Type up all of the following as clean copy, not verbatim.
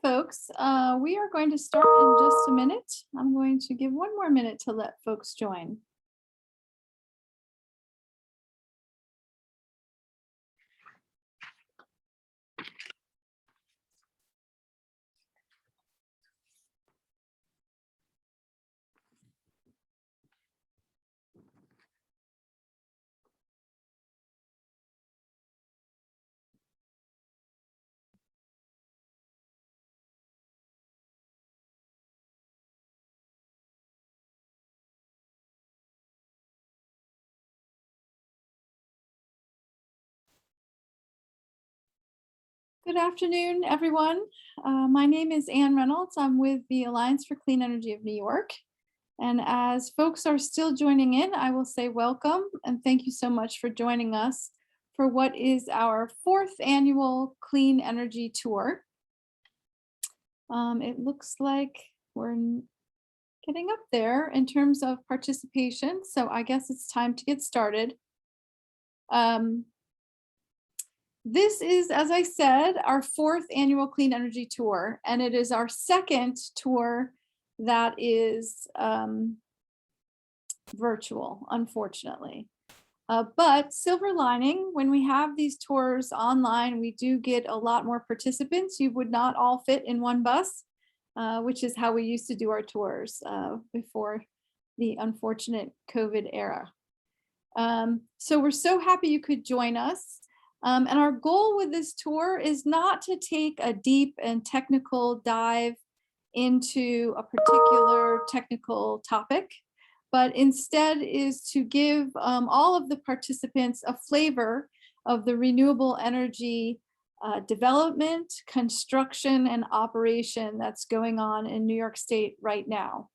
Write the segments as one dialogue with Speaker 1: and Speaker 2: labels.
Speaker 1: folks. We are going to start in just a minute. I'm going to give one more minute to let folks join. Good afternoon, everyone. My name is Ann Reynolds. I'm with the Alliance for Clean Energy of New York. And as folks are still joining in, I will say welcome and thank you so much for joining us for what is our 4th annual Clean Energy Tour. It looks like we're getting up there in terms of participation, so I guess it's time to get started. This is, as I said, our 4th annual Clean Energy Tour, and it is our 2nd tour that is virtual, unfortunately. But silver lining, when we have these tours online, we do get a lot more participants. You would not all fit in one bus, which is how we used to do our tours before the unfortunate COVID era. So we're so happy you could join us. And our goal with this tour is not to take a deep and technical dive into a particular technical topic, but instead is to give all of the participants a flavor of the renewable energy development, construction, and operation that's going on in New York State right now.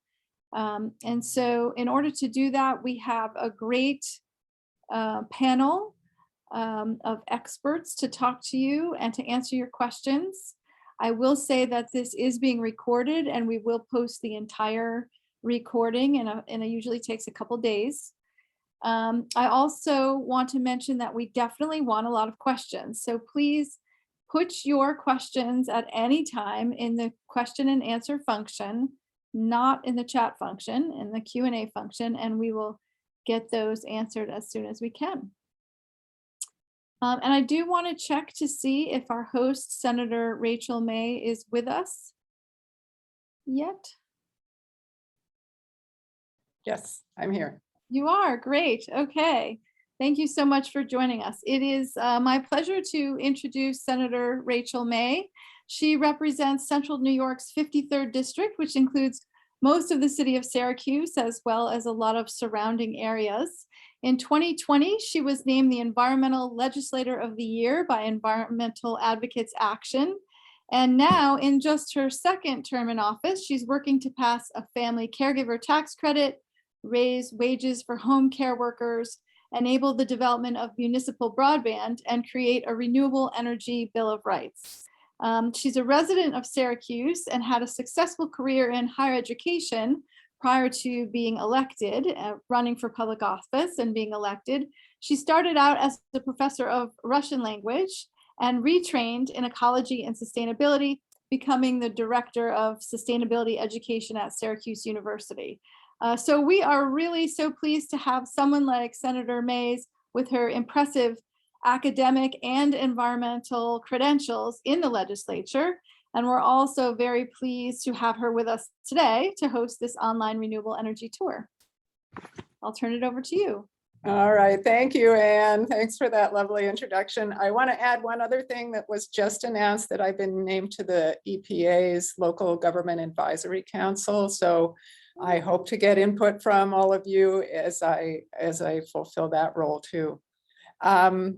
Speaker 1: And so in order to do that, we have a great panel of experts to talk to you and to answer your questions. I will say that this is being recorded and we will post the entire recording and it usually takes a couple days. I also want to mention that we definitely want a lot of questions. So please put your questions at any time in the question and answer function, not in the chat function, in the Q&A function, and we will get those answered as soon as we can. And I do want to check to see if our host, Senator Rachel May, is with us yet.
Speaker 2: Yes, I'm here.
Speaker 1: You are, great. Okay. Thank you so much for joining us. It is my pleasure to introduce Senator Rachel May. She represents Central New York's 53rd District, which includes most of the city of Syracuse, as well as a lot of surrounding areas. In 2020, she was named the Environmental Legislator of the Year by Environmental Advocates Action. And now, in just her 2nd term in office, she's working to pass a family caregiver tax credit, raise wages for home care workers, enable the development of municipal broadband, and create a renewable energy bill of rights. She's a resident of Syracuse and had a successful career in higher education prior to being elected, running for public office and being elected. She started out as a professor of Russian language and retrained in ecology and sustainability, becoming the director of sustainability education at Syracuse University. So we are really so pleased to have someone like Senator Mays with her impressive academic and environmental credentials in the legislature. And we're also very pleased to have her with us today to host this online renewable energy tour. I'll turn it over to you.
Speaker 2: All right, thank you, Anne. Thanks for that lovely introduction. I want to add one other thing that was just announced, that I've been named to the EPA's Local Government Advisory Council. So I hope to get input from all of you as I fulfill that role too. I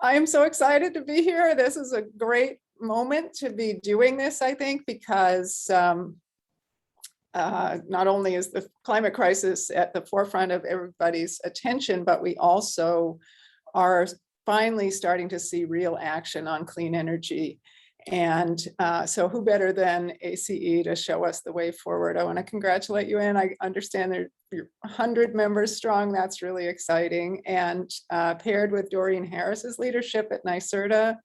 Speaker 2: am so excited to be here. This is a great moment to be doing this, I think, because not only is the climate crisis at the forefront of everybody's attention, but we also are finally starting to see real action on clean energy. And so who better than ACE to show us the way forward? I want to congratulate you, and I understand that you're 100 members strong. That's really exciting. And paired with Doreen Harris's leadership at NYSERDA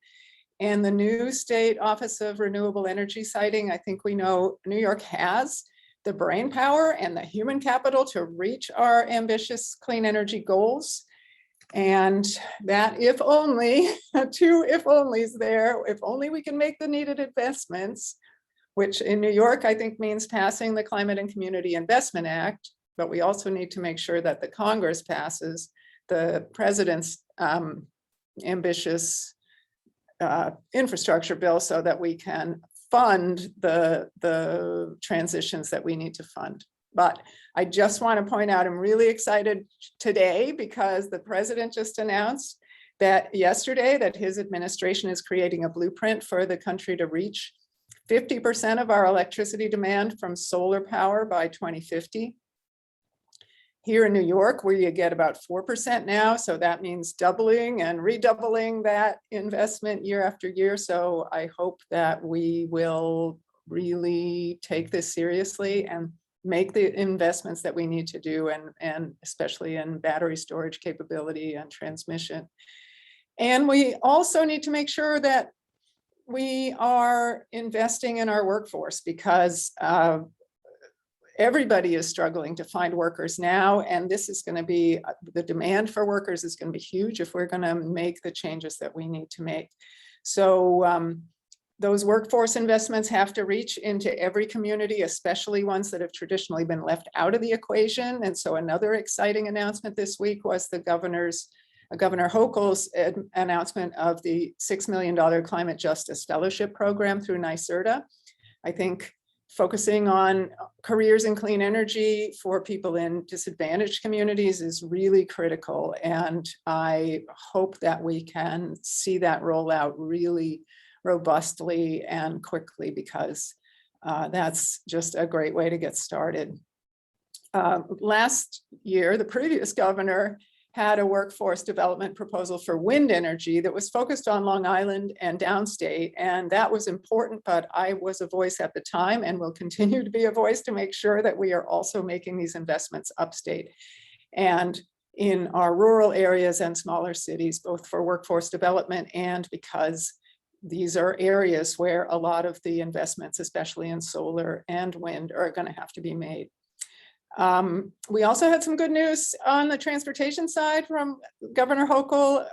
Speaker 2: And the new state Office of Renewable Energy siting, I think we know New York has the brain power and the human capital to reach our ambitious clean energy goals. And that if only, two if onlys there, if only we can make the needed investments, which in New York, I think means passing the Climate and Community Investment Act, but we also need to make sure that the Congress passes the president's ambitious infrastructure bill so that we can fund the transitions that we need to fund. But I just want to point out, I'm really excited today because the president just announced that yesterday that his administration is creating a blueprint for the country to reach 50% of our electricity demand from solar power by 2050. Here in New York, where you get about 4% now, so that means doubling and redoubling that investment year after year. So I hope that we will really take this seriously and make the investments that we need to do, and especially in battery storage capability and transmission. And we also need to make sure that we are investing in our workforce, because everybody is struggling to find workers now, and this is going to be, the demand for workers is going to be huge if we're going to make the changes that we need to make. So those workforce investments have to reach into every community, especially ones that have traditionally been left out of the equation. And so another exciting announcement this week was the Governor Hochul's announcement of the $6 million Climate Justice Fellowship Program through NYSERDA. I think focusing on careers in clean energy for people in disadvantaged communities is really critical. And I hope that we can see that roll out really robustly and quickly, because that's just a great way to get started. Last year, the previous governor had a workforce development proposal for wind energy that was focused on Long Island and downstate. And that was important, but I was a voice at the time and will continue to be a voice to make sure that we are also making these investments upstate and in our rural areas and smaller cities, both for workforce development and because these are areas where a lot of the investments, especially in solar and wind, are going to have to be made. We also had some good news on the transportation side from Governor Hochul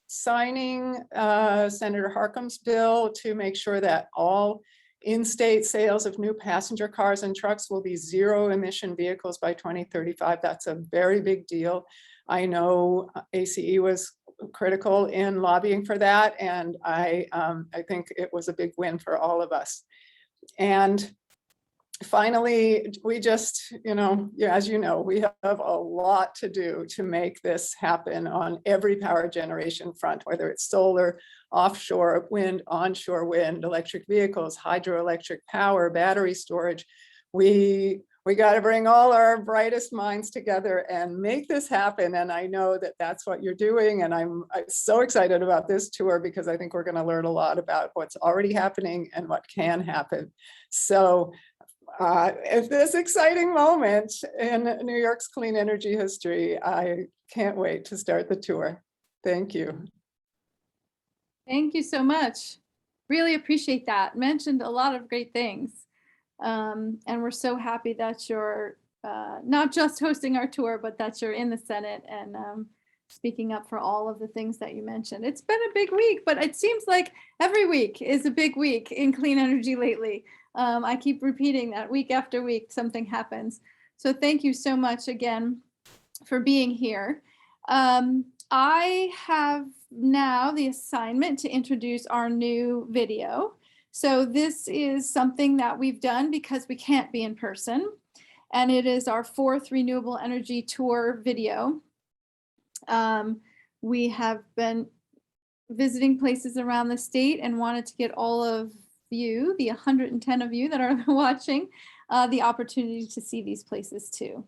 Speaker 2: signing Senator Harkin's bill to make sure that all in-state sales of new passenger cars and trucks will be zero emission vehicles by 2035. That's a very big deal. I know ACE was critical in lobbying for that, and I think it was a big win for all of us. And finally, we just, as you know, we have a lot to do to make this happen on every power generation front, whether it's solar, offshore wind, onshore wind, electric vehicles, hydroelectric power, battery storage. We got to bring all our brightest minds together and make this happen. And I know that that's what you're doing. And I'm so excited about this tour, because I think we're going to learn a lot about what's already happening and what can happen. So at this exciting moment in New York's clean energy history, I can't wait to start the tour. Thank you.
Speaker 1: Thank you so much. Really appreciate that. Mentioned a lot of great things. And we're so happy that you're not just hosting our tour, but that you're in the Senate and speaking up for all of the things that you mentioned. It's been a big week, but it seems like every week is a big week in clean energy lately. I keep repeating that week after week, something happens. So thank you so much again for being here. I have now the assignment to introduce our new video. So this is something that we've done because we can't be in person. And it is our 4th renewable energy tour video. We have been visiting places around the state and wanted to get all of you, the 110 of you that are watching, the opportunity to see these places too.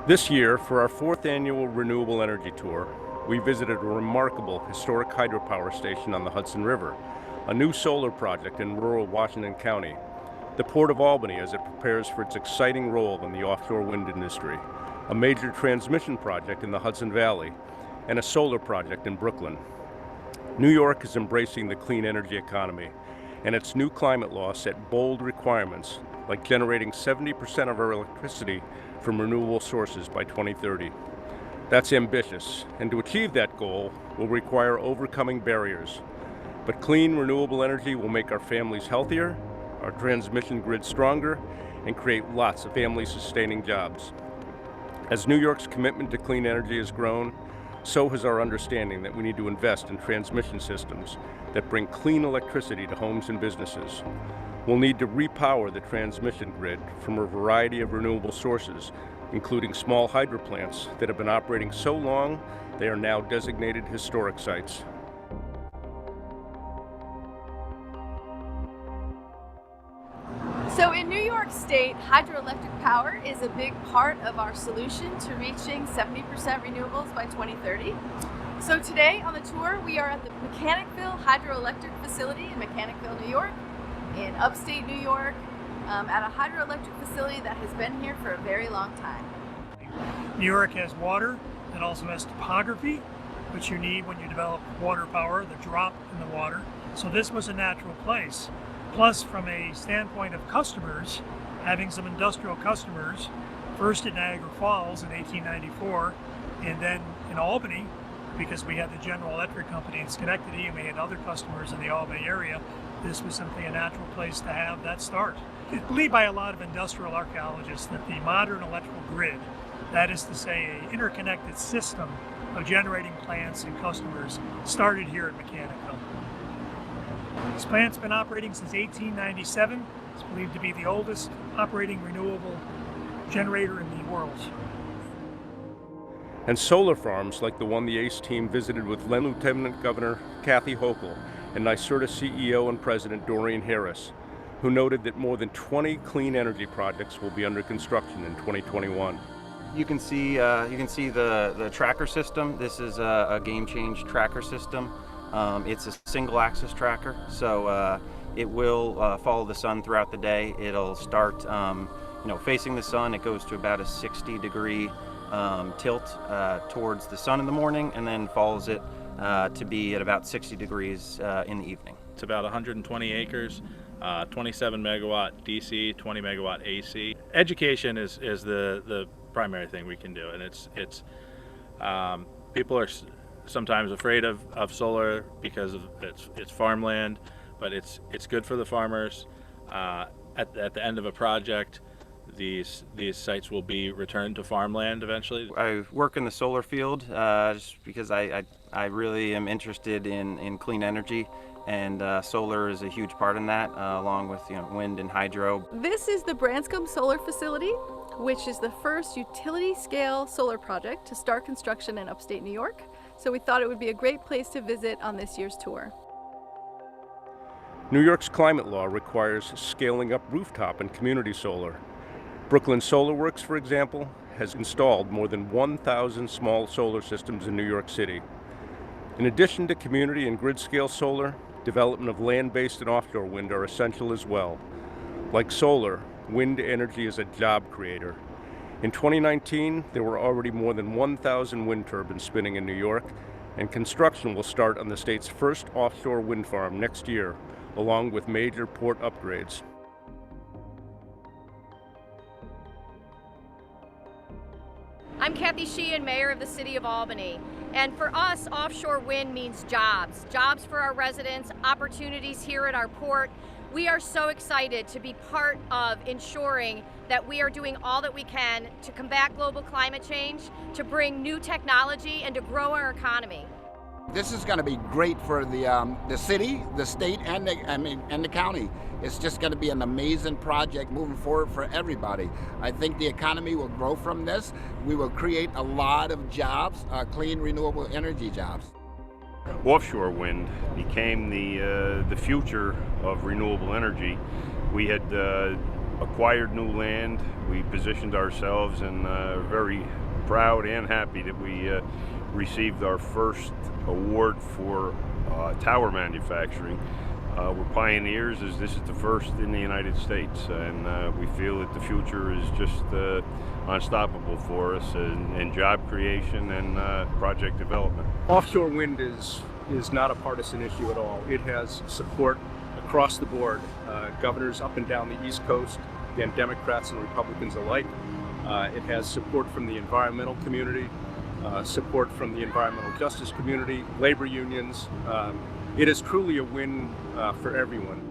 Speaker 3: This year, for our 4th annual Renewable Energy Tour, we visited a remarkable historic hydropower station on the Hudson River, a new solar project in rural Washington County, the Port of Albany as it prepares for its exciting role in the offshore wind industry, a major transmission project in the Hudson Valley, and a solar project in Brooklyn. New York is embracing the clean energy economy, and its new climate law set bold requirements, like generating 70% of our electricity from renewable sources by 2030. That's ambitious, and to achieve that goal will require overcoming barriers. But clean, renewable energy will make our families healthier, our transmission grid stronger, and create lots of family-sustaining jobs. As New York's commitment to clean energy has grown, so has our understanding that we need to invest in transmission systems that bring clean electricity to homes and businesses. We'll need to repower the transmission grid from a variety of renewable sources, including small hydro plants that have been operating so long they are now designated historic sites.
Speaker 4: So in New York State, hydroelectric power is a big part of our solution to reaching 70% renewables by 2030. So today on the tour, we are at the Mechanicville Hydroelectric Facility in Mechanicville, New York, in upstate New York, at a hydroelectric facility that has been here for a very long time.
Speaker 5: New York has water, it also has topography, which you need when you develop water power, the drop in the water. So this was a natural place. Plus, from a standpoint of customers, having some industrial customers, first at Niagara Falls in 1894, and then in Albany, because we had the General Electric Company in Schenectady and we had other customers in the Albany area, this was simply a natural place to have that start. It's believed by a lot of industrial archaeologists that the modern electrical grid, that is to say an interconnected system of generating plants and customers, started here at Mechanicville. This plant's been operating since 1897. It's believed to be the oldest operating renewable generator in the world.
Speaker 3: And solar farms like the one the ACE team visited with Lieutenant Governor Kathy Hochul and NYSERDA CEO and President Dorian Harris, who noted that more than 20 clean energy projects will be under construction in 2021.
Speaker 6: You can see the tracker system. This is a game change tracker system. It's a single axis tracker, so it will follow the sun throughout the day. It'll start facing the sun. It goes to about a 60-degree tilt towards the sun in the morning, and then follows it to be at about 60 degrees in the evening.
Speaker 7: It's about 120 acres, 27 megawatt DC, 20 megawatt AC. Education is the primary thing we can do, and it's people are sometimes afraid of solar because of it's farmland, but it's good for the farmers. At the end of a project, these sites will be returned to farmland eventually.
Speaker 6: I work in the solar field just because I really am interested in clean energy, and solar is a huge part in that, along with wind and hydro.
Speaker 4: This is the Branscombe Solar Facility, which is the first utility-scale solar project to start construction in upstate New York. So we thought it would be a great place to visit on this year's tour.
Speaker 3: New York's climate law requires scaling up rooftop and community solar. Brooklyn Solar Works, for example, has installed more than 1,000 small solar systems in New York City. In addition to community and grid-scale solar, development of land-based and offshore wind are essential as well. Like solar, wind energy is a job creator. In 2019, there were already more than 1,000 wind turbines spinning in New York, and construction will start on the state's first offshore wind farm next year, along with major port upgrades.
Speaker 8: I'm Kathy Sheehan, Mayor of the City of Albany. And for us, offshore wind means jobs. Jobs for our residents, opportunities here at our port. We are so excited to be part of ensuring that we are doing all that we can to combat global climate change, to bring new technology, and to grow our economy.
Speaker 9: This is going to be great for the city, the state, and the county. It's just going to be an amazing project moving forward for everybody. I think the economy will grow from this. We will create a lot of jobs, clean, renewable energy jobs.
Speaker 10: Offshore wind became the future of renewable energy. We had acquired new land. We positioned ourselves, and very proud and happy that we received our first award for tower manufacturing. We're pioneers, as this is the first in the United States, and we feel that the future is just unstoppable for us in job creation and project development.
Speaker 3: Offshore wind is not a partisan issue at all. It has support across the board, governors up and down the East Coast, again, Democrats and Republicans alike. It has support from the environmental community, support from the environmental justice community, labor unions. It is truly a win for everyone.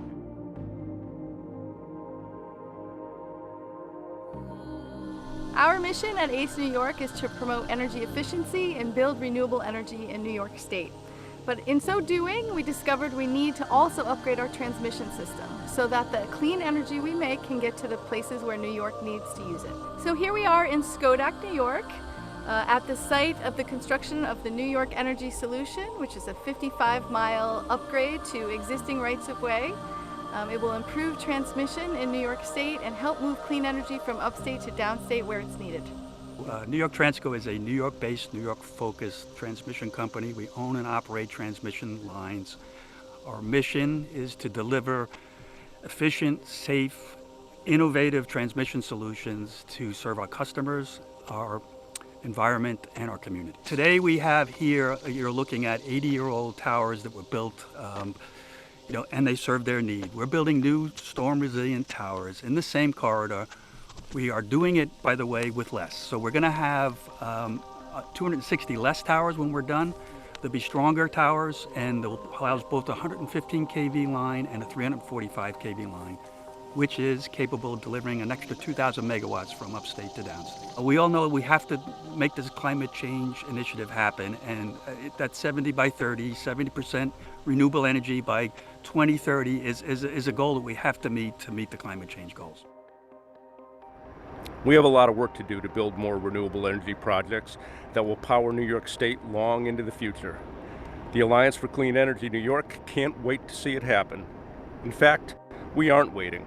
Speaker 4: Our mission at ACE New York is to promote energy efficiency and build renewable energy in New York State. But in so doing, we discovered we need to also upgrade our transmission system so that the clean energy we make can get to the places where New York needs to use it. So here we are in Schodack, New York, at the site of the construction of the New York Energy Solution, which is a 55-mile upgrade to existing rights-of-way. It will improve transmission in New York State and help move clean energy from upstate to downstate where it's needed.
Speaker 11: New York Transco is a New York-based, New York-focused transmission company. We own and operate transmission lines. Our mission is to deliver efficient, safe, innovative transmission solutions to serve our customers, our environment, and our community. Today we have here, you're looking at 80-year-old towers that were built and they serve their need. We're building new storm-resilient towers in the same corridor. We are doing it, by the way, with less. So we're going to have 260 less towers when we're done. There'll be stronger towers, and they'll house both a 115 kV line and a 345 kV line, which is capable of delivering an extra 2,000 megawatts from upstate to downstate. We all know we have to make this climate change initiative happen, and that 70 by 30, 70% renewable energy by 2030 is a goal that we have to meet the climate change goals.
Speaker 3: We have a lot of work to do to build more renewable energy projects that will power New York State long into the future. The Alliance for Clean Energy New York can't wait to see it happen. In fact, we aren't waiting.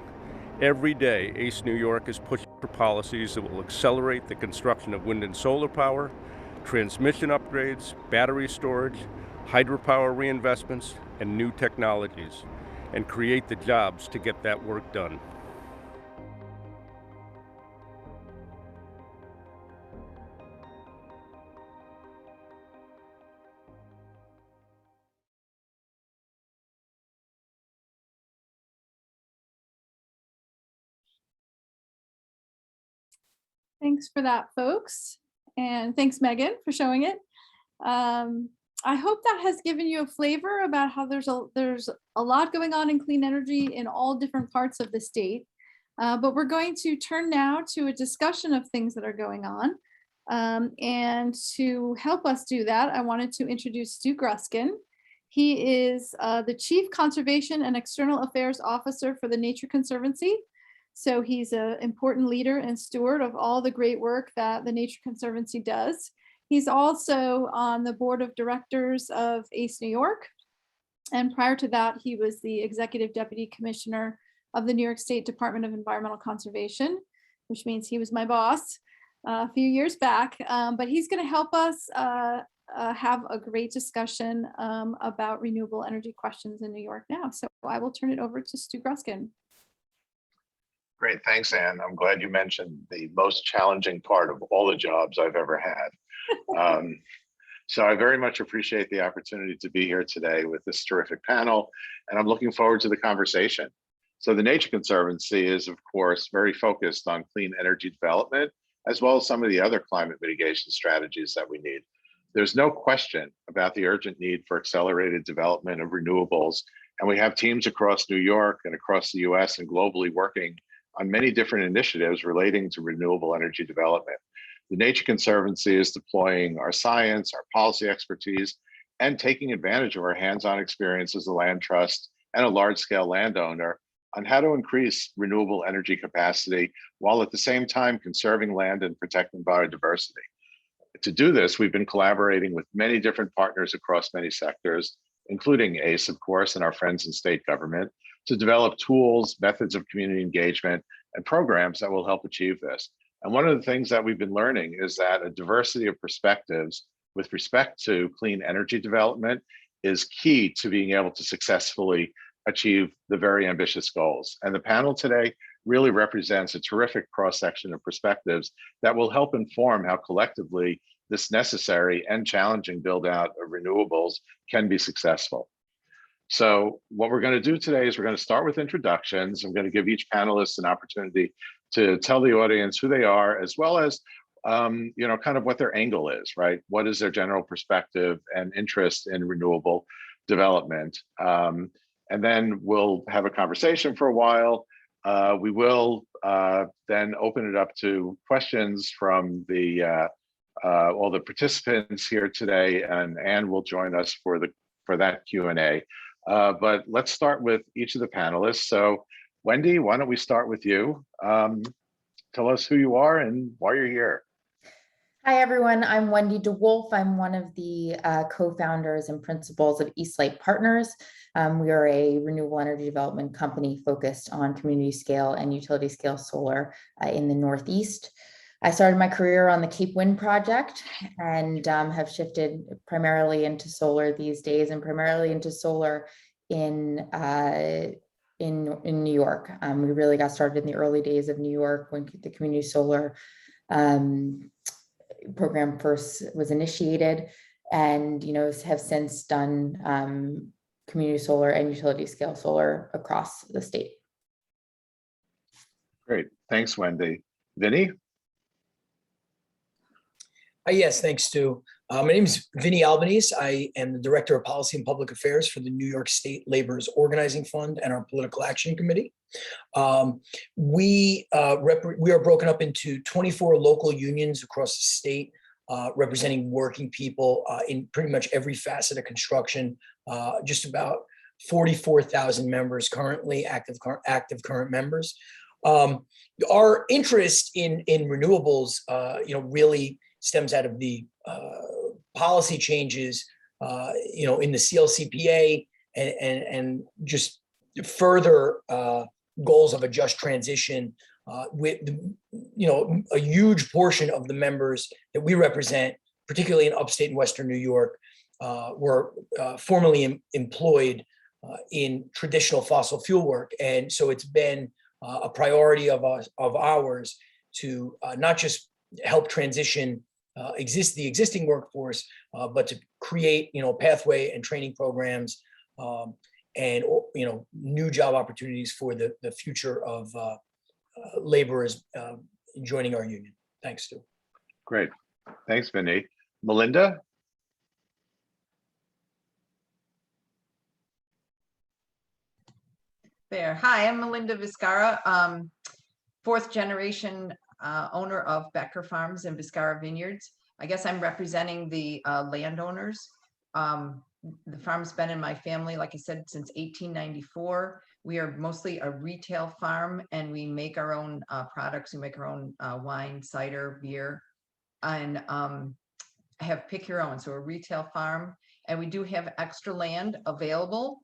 Speaker 3: Every day, ACE New York is pushing for policies that will accelerate the construction of wind and solar power, transmission upgrades, battery storage, hydropower reinvestments, and new technologies, and create the jobs to get that work done.
Speaker 1: Thanks for that, folks. And thanks, Megan, for showing it. I hope that has given you a flavor about how there's a lot going on in clean energy in all different parts of the state. But we're going to turn now to a discussion of things that are going on. And to help us do that, I wanted to introduce Stu Gruskin. He is the Chief Conservation and External Affairs Officer for the Nature Conservancy. So he's an important leader and steward of all the great work that the Nature Conservancy does. He's also on the board of directors of ACE New York. And prior to that, he was the executive deputy commissioner of the New York State Department of Environmental Conservation, which means he was my boss a few years back. But he's going to help us have a great discussion about renewable energy questions in New York now. So I will turn it over to Stu Gruskin.
Speaker 12: Great, thanks, Ann. I'm glad you mentioned the most challenging part of all the jobs I've ever had. So I very much appreciate the opportunity to be here today with this terrific panel, and I'm looking forward to the conversation. So the Nature Conservancy is, of course, very focused on clean energy development, as well as some of the other climate mitigation strategies that we need. There's no question about the urgent need for accelerated development of renewables, and we have teams across New York and across the US and globally working on many different initiatives relating to renewable energy development. The Nature Conservancy is deploying our science, our policy expertise, and taking advantage of our hands-on experience as a land trust and a large-scale landowner on how to increase renewable energy capacity while at the same time conserving land and protecting biodiversity. To do this, we've been collaborating with many different partners across many sectors, including ACE, of course, and our friends in state government, to develop tools, methods of community engagement, and programs that will help achieve this. And one of the things that we've been learning is that a diversity of perspectives with respect to clean energy development is key to being able to successfully achieve the very ambitious goals. And the panel today really represents a terrific cross-section of perspectives that will help inform how collectively this necessary and challenging build-out of renewables can be successful. So what we're going to do today is we're going to start with introductions. I'm going to give each panelist an opportunity to tell the audience who they are, as well as kind of what their angle is, right? What is their general perspective and interest in renewable development? And then we'll have a conversation for a while. We will then open it up to questions from all the participants here today, and Anne will join us for that Q&A. But let's start with each of the panelists. So Wendy, why don't we start with you? Tell us who you are and why you're here.
Speaker 13: Hi, everyone. I'm Wendy DeWolf. I'm one of the co-founders and principals of Eastlake Partners. We are a renewable energy development company focused on community scale and utility scale solar in the Northeast. I started my career on the Cape Wind project and have shifted primarily into solar these days, and primarily into solar in New York. We really got started in the early days of New York when the community solar program first was initiated, and have since done community solar and utility scale solar across the state.
Speaker 12: Great, thanks, Wendy. Vinny?
Speaker 14: Yes, thanks, Stu. My name is Vinny Albanese. I am the Director of Policy and Public Affairs for the New York State Labor's Organizing Fund and our Political Action Committee. We are broken up into 24 local unions across the state, representing working people in pretty much every facet of construction. Just about 44,000 members currently, active current members. Our interest in renewables, really stems out of the policy changes, in the CLCPA and just further goals of a just transition. With a huge portion of the members that we represent, particularly in upstate and Western New York, were formerly employed in traditional fossil fuel work, and so it's been a priority of ours to not just help transition the existing workforce, but to create pathway and training programs and new job opportunities for the future of laborers joining our union. Thanks, Stu.
Speaker 12: Great, thanks, Vinny. Melinda?
Speaker 15: There. Hi, I'm Melinda Vizcarra, fourth generation owner of Becker Farms and Vizcarra Vineyards. I guess I'm representing the landowners. The farm's been in my family, like I said, since 1894. We are mostly a retail farm, and we make our own products. We make our own wine, cider, beer, and have pick your own. So a retail farm, and we do have extra land available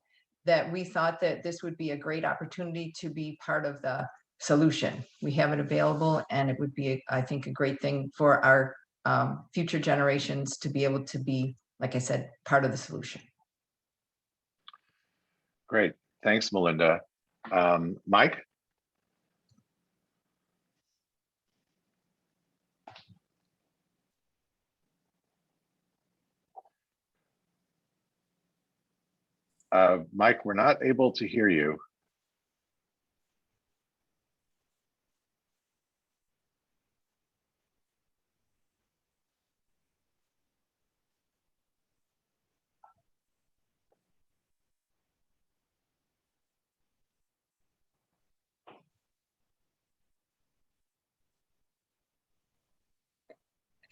Speaker 15: that we thought that this would be a great opportunity to be part of the solution. We have it available, and it would be, I think, a great thing for our future generations to be able to be, like I said, part of the solution.
Speaker 12: Great, thanks, Melinda. Mike? Mike, we're not able to hear you.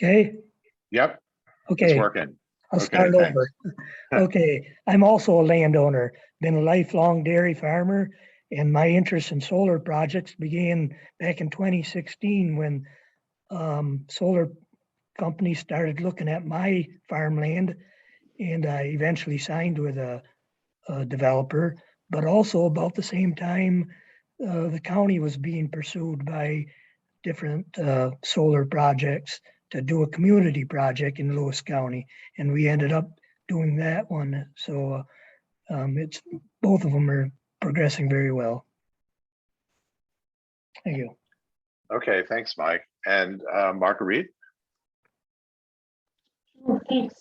Speaker 16: Okay.
Speaker 12: Yep.
Speaker 16: Okay.
Speaker 12: It's working.
Speaker 16: I'll start over. Okay. I'm also a landowner, been a lifelong dairy farmer, and my interest in solar projects began back in 2016 when solar companies started looking at my farmland, and I eventually signed with a developer. But also about the same time, the county was being pursued by different solar projects to do a community project in Lewis County, and we ended up doing that one. So it's both of them are progressing very well. Thank you.
Speaker 12: Okay, thanks, Mike. And Marguerite?
Speaker 17: Sure, thanks.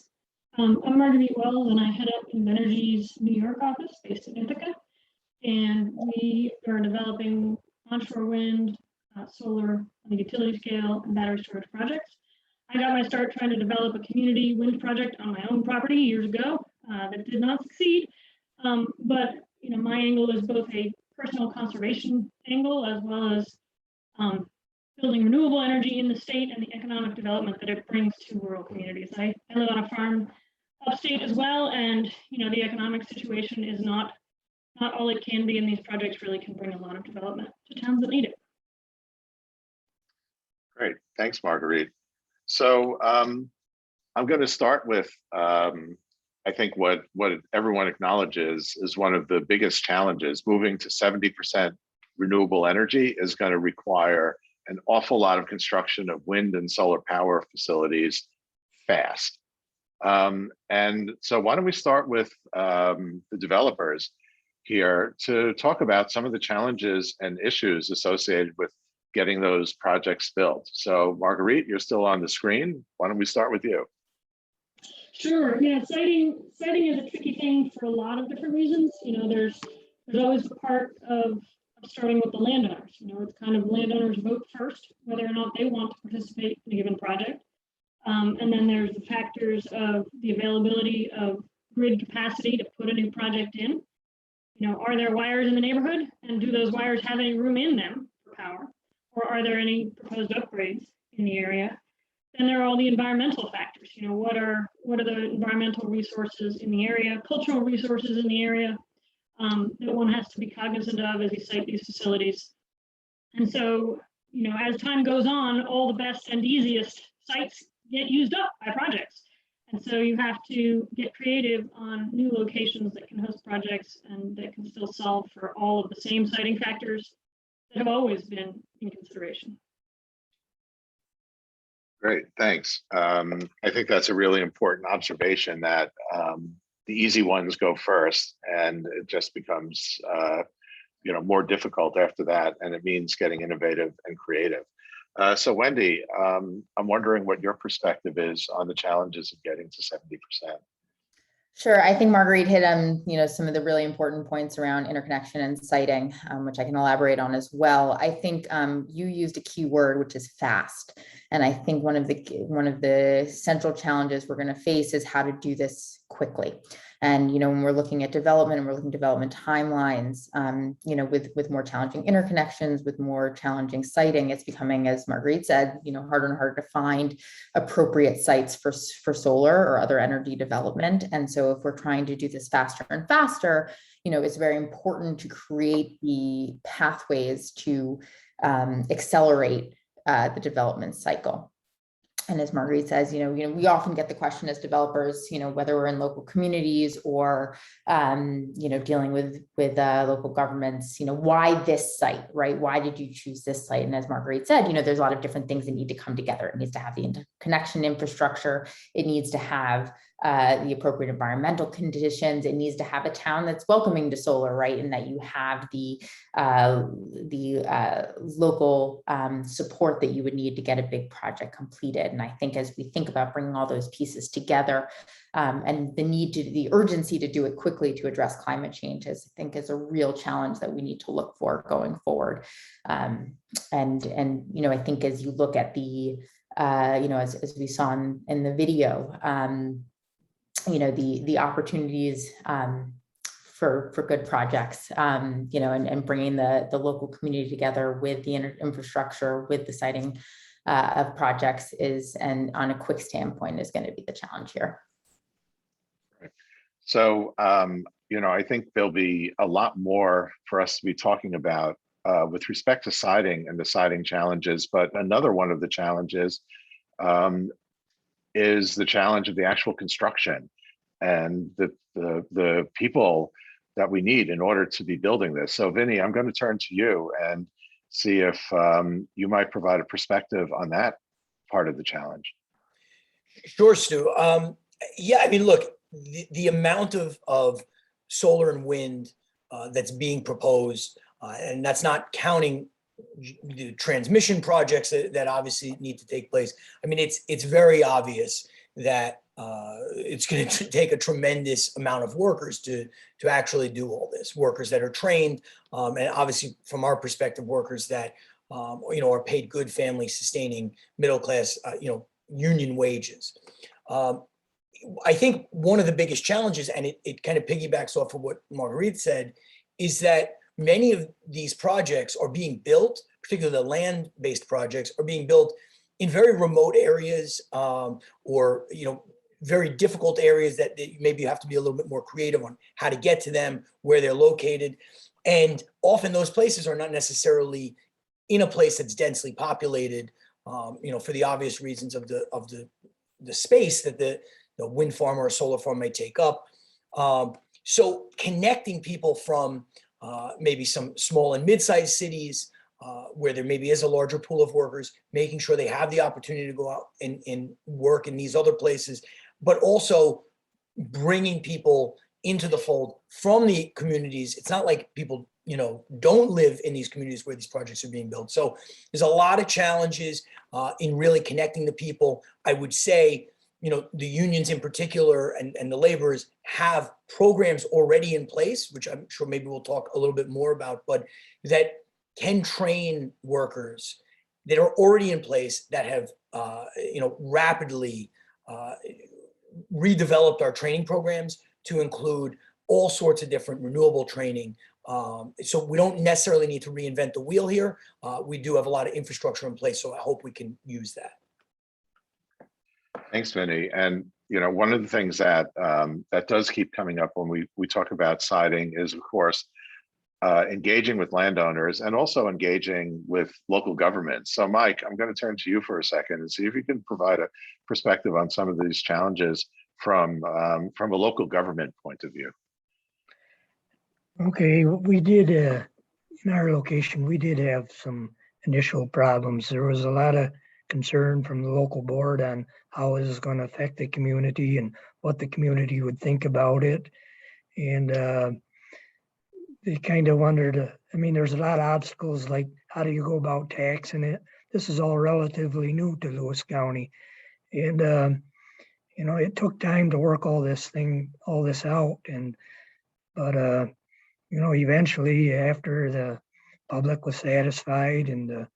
Speaker 17: I'm Margaret Wells, and I head up Invenergy's New York office based in Ithaca. And we are developing onshore wind, solar on the utility scale, and battery storage projects. I got my start trying to develop a community wind project on my own property years ago that did not succeed. But my angle is both a personal conservation angle as well as building renewable energy in the state and the economic development that it brings to rural communities. I live on a farm upstate as well, and the economic situation is not all it can be, and these projects really can bring a lot of development to towns that need it.
Speaker 12: Great, thanks, Marguerite. So I'm going to start with, I think what everyone acknowledges is one of the biggest challenges. Moving to 70% renewable energy is going to require an awful lot of construction of wind and solar power facilities fast. And so why don't we start with the developers here to talk about some of the challenges and issues associated with getting those projects built. So Marguerite, you're still on the screen. Why don't we start with you?
Speaker 17: Sure. Yeah, siting is a tricky thing for a lot of different reasons. There's always the part of starting with the landowners. It's kind of landowners vote first whether or not they want to participate in a given project. And then there's the factors of the availability of grid capacity to put a new project in. Are there wires in the neighborhood, and do those wires have any room in them for power? Or are there any proposed upgrades in the area? Then there are all the environmental factors. What are the environmental resources in the area, cultural resources in the area that one has to be cognizant of as you site these facilities. And so, as time goes on, all the best and easiest sites get used up by projects. And so you have to get creative on new locations that can host projects and that can still solve for all of the same siting factors that have always been in consideration.
Speaker 12: Great, thanks. I think that's a really important observation that the easy ones go first, and it just becomes more difficult after that, and it means getting innovative and creative. So Wendy, I'm wondering what your perspective is on the challenges of getting to 70%.
Speaker 13: Sure. I think Marguerite hit on, some of the really important points around interconnection and siting, which I can elaborate on as well. I think you used a key word, which is fast. And I think one of the central challenges we're going to face is how to do this quickly. And, when we're looking at development and we're looking at development timelines, with more challenging interconnections, with more challenging siting, it's becoming, as Marguerite said, harder and harder to find appropriate sites for solar or other energy development. And so if we're trying to do this faster and faster, it's very important to create the pathways to accelerate the development cycle. And as Marguerite says, we often get the question as developers, whether we're in local communities or, dealing with local governments, why this site, right? Why did you choose this site? And as Marguerite said, there's a lot of different things that need to come together. It needs to have the interconnection infrastructure. It needs to have the appropriate environmental conditions. It needs to have a town that's welcoming to solar, right? And that you have the local support that you would need to get a big project completed. And I think as we think about bringing all those pieces together and the urgency to do it quickly to address climate change, I think is a real challenge that we need to look for going forward. And I think as you look at the, as we saw in the video, the opportunities for good projects, and bringing the local community together with the infrastructure, with the siting of projects and on a quick standpoint is going to be the challenge here.
Speaker 12: So, I think there'll be a lot more for us to be talking about with respect to siting and the siting challenges. But another one of the challenges is the challenge of the actual construction and the people that we need in order to be building this. So Vinny, I'm going to turn to you and see if you might provide a perspective on that part of the challenge.
Speaker 14: Sure, Stu. Yeah, I mean, look, the amount of solar and wind that's being proposed, and that's not counting the transmission projects that obviously need to take place. I mean, it's very obvious that it's going to take a tremendous amount of workers to actually do all this. Workers that are trained, and obviously from our perspective, workers that are paid good, family sustaining, middle class, union wages. I think one of the biggest challenges, and it kind of piggybacks off of what Marguerite said, is that many of these projects are being built, particularly the land-based projects, are being built in very remote areas, or very difficult areas that maybe you have to be a little bit more creative on how to get to them, where they're located. And often those places are not necessarily in a place that's densely populated, for the obvious reasons of the space that the wind farm or a solar farm may take up. So connecting people from maybe some small and mid-sized cities where there maybe is a larger pool of workers, making sure they have the opportunity to go out and work in these other places, but also bringing people into the fold from the communities. It's not like people, don't live in these communities where these projects are being built. So there's a lot of challenges in really connecting the people. I would say, the unions in particular and the laborers have programs already in place, which I'm sure maybe we'll talk a little bit more about, but that can train workers that are already in place that have, rapidly redeveloped our training programs to include all sorts of different renewable training. So we don't necessarily need to reinvent the wheel here. We do have a lot of infrastructure in place, so I hope we can use that.
Speaker 12: Thanks, Vinny. And one of the things that that does keep coming up when we talk about siting is, of course, engaging with landowners and also engaging with local governments. So, Mike, I'm going to turn to you for a second and see if you can provide a perspective on some of these challenges from a local government point of view.
Speaker 16: Okay, we did, in our location, we did have some initial problems. There was a lot of concern from the local board on how this is going to affect the community and what the community would think about it. And they kind of wondered, there's a lot of obstacles, like how do you go about taxing it? This is all relatively new to Lewis County. And, it took time to work all this out. But eventually after the public was satisfied and the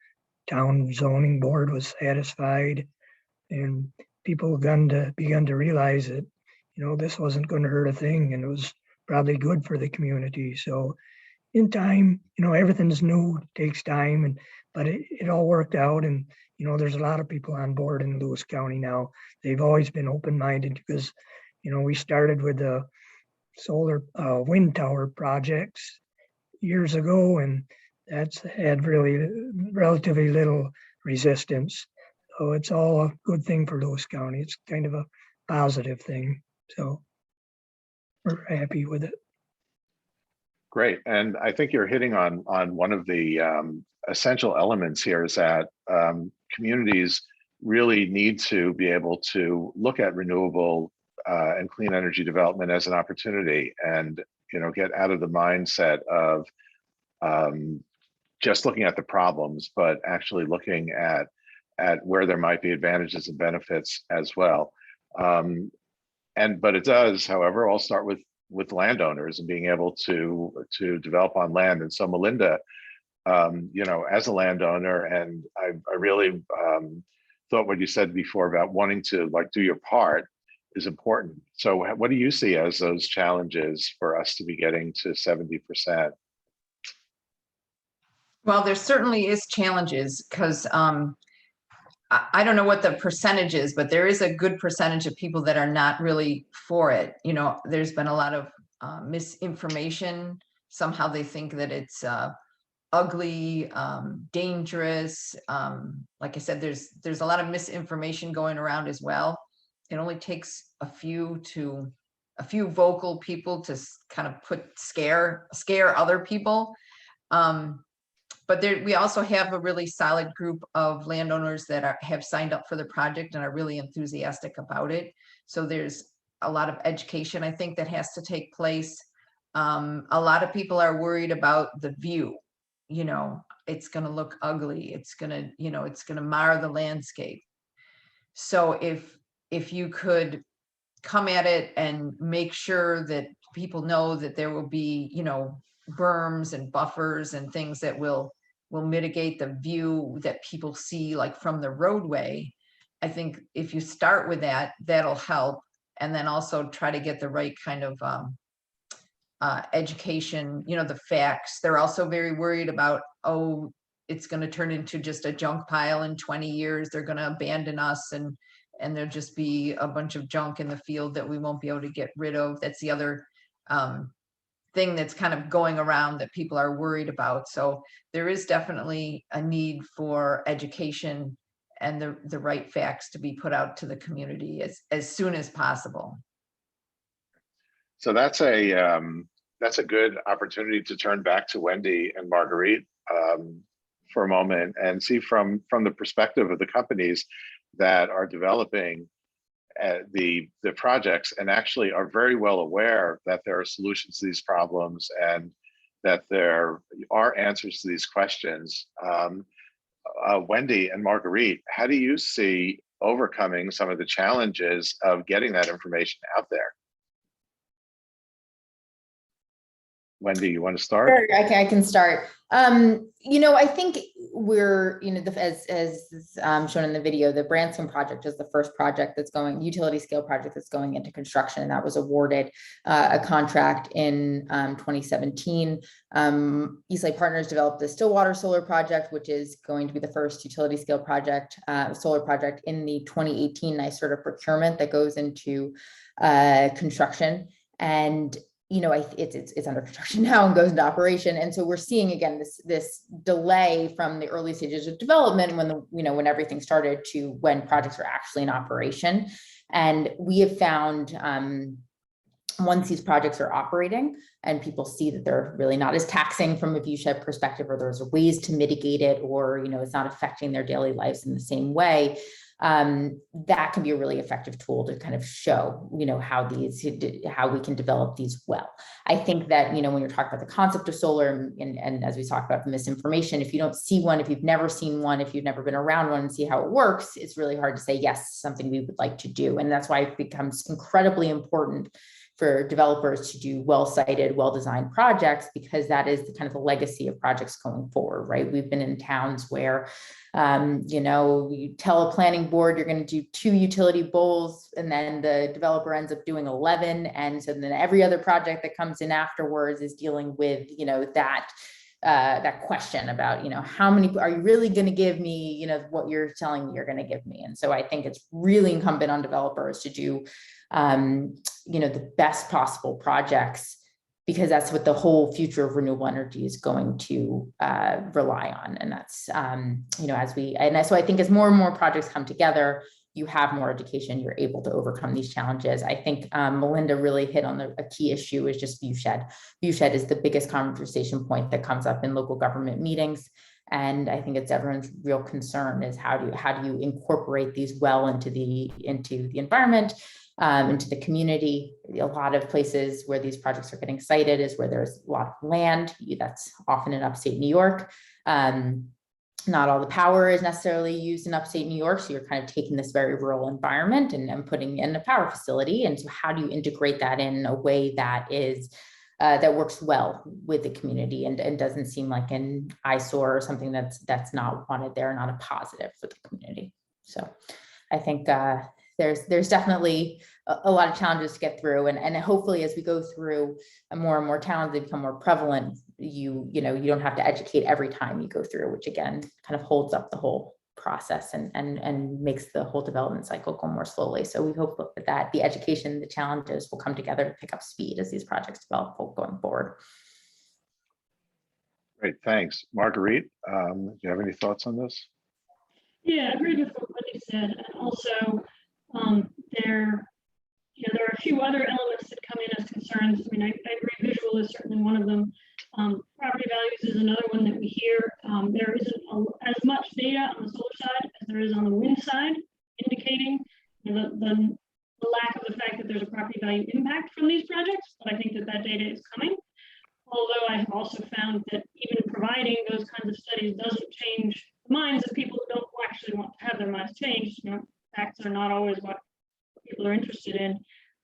Speaker 16: town zoning board was satisfied, and people began to realize that, this wasn't going to hurt a thing, and it was probably good for the community. So in time, everything's new, it takes time, but it all worked out. And, there's a lot of people on board in Lewis County now. They've always been open-minded because, we started with the solar wind tower projects years ago, and that's had really relatively little resistance. So it's all a good thing for Lewis County. It's kind of a positive thing. So we're happy with it.
Speaker 12: Great. And I think you're hitting on one of the essential elements here is that communities really need to be able to look at renewable and clean energy development as an opportunity and, get out of the mindset of just looking at the problems, but actually looking at where there might be advantages and benefits as well. But it does, however, all start with landowners and being able to develop on land. And so Melinda, as a landowner, and I really thought what you said before about wanting to do your part is important. So what do you see as those challenges for us to be getting to 70%?
Speaker 15: Well, there certainly is challenges because I don't know what the percentage is, but there is a good percentage of people that are not really for it. There's been a lot of misinformation. Somehow they think that it's ugly, dangerous. Like I said, there's a lot of misinformation going around as well. It only takes a few vocal people to kind of scare other people. But we also have a really solid group of landowners that have signed up for the project and are really enthusiastic about it. So there's a lot of education, I think, that has to take place. A lot of people are worried about the view. You know, it's going to look ugly. It's going to, you know, it's going to mar the landscape. So if you could come at it and make sure that people know that there will be, you know, berms and buffers and things that will mitigate the view that people see like from the roadway. I think if you start with that, that'll help. And then also try to get the right kind of education, you know, the facts. They're also very worried about, oh, it's going to turn into just a junk pile in 20 years. They're going to abandon us and there'll just be a bunch of junk in the field that we won't be able to get rid of. That's the other thing that's kind of going around that people are worried about. So there is definitely a need for education and the right facts to be put out to the community as soon as possible.
Speaker 12: So that's a good opportunity to turn back to Wendy and Marguerite for a moment and see from the perspective of the companies that are developing the projects and actually are very well aware that there are solutions to these problems and that there are answers to these questions. Wendy and Marguerite, how do you see overcoming some of the challenges of getting that information out there? Wendy, you want to start?
Speaker 13: Sure, I can start. You know, I think we're, you know, as shown in the video, the Branson project is the first project that's going, utility scale project that's going into construction. And that was awarded a contract in 2017. Eastlake Partners developed the Stillwater Solar Project, which is going to be the first utility scale project, solar project in the 2018 NYSERDA procurement that goes into construction. And you know, it's under construction now and goes into operation. And so we're seeing again this delay from the early stages of development when everything started to when projects are actually in operation. And we have found once these projects are operating and people see that they're really not as taxing from a viewshed perspective, or there's ways to mitigate it, or you know, it's not affecting their daily lives in the same way. That can be a really effective tool to kind of show, you know, how we can develop these well. I think that, you know, when you're talking about the concept of solar and as we talked about the misinformation, if you don't see one, if you've never seen one, if you've never been around one and see how it works, it's really hard to say, yes, something we would like to do. And that's why it becomes incredibly important for developers to do well-sited, well-designed projects, because that is the kind of the legacy of projects going forward, right? We've been in towns where, you know, you tell a planning board you're going to do 2 utility bowls, and then the developer ends up doing 11. And so then every other project that comes in afterwards is dealing with, you know, that question about, you know, how many are you really going to give me, you know, what you're telling me you're going to give me. And so I think it's really incumbent on developers to do, you know, the best possible projects, because that's what the whole future of renewable energy is going to rely on. And that's, you know, so I think as more and more projects come together, you have more education, you're able to overcome these challenges. I think Melinda really hit on a key issue is just viewshed. Viewshed is the biggest conversation point that comes up in local government meetings. And I think it's everyone's real concern is how do you incorporate these well into the environment, into the community. A lot of places where these projects are getting sited is where there's a lot of land. That's often in upstate New York. Not all the power is necessarily used in upstate New York. So you're kind of taking this very rural environment and putting in a power facility. And so how do you integrate that in a way that is that works well with the community and doesn't seem like an eyesore or something that's not wanted there, not a positive for the community. So I think there's definitely a lot of challenges to get through, and hopefully as we go through more and more towns, they become more prevalent. You know, you don't have to educate every time you go through, which again kind of holds up the whole process and makes the whole development cycle go more slowly. So we hope that the education, the challenges will come together to pick up speed as these projects develop going forward.
Speaker 12: Great, thanks. Marguerite, do you have any thoughts on this?
Speaker 17: Yeah, I agree with what Wendy said. And also, there are a few other elements that come in as concerns. I mean, I agree visual is certainly one of them. Property values is another one that we hear. There isn't as much data on the solar side as there is on the wind side, indicating the lack of the fact that there's a property value impact from these projects. But I think that data is coming. have also found that even providing those kinds of studies doesn't change the minds of people who don't actually want to have their minds changed. You know, facts are not always what people are interested in.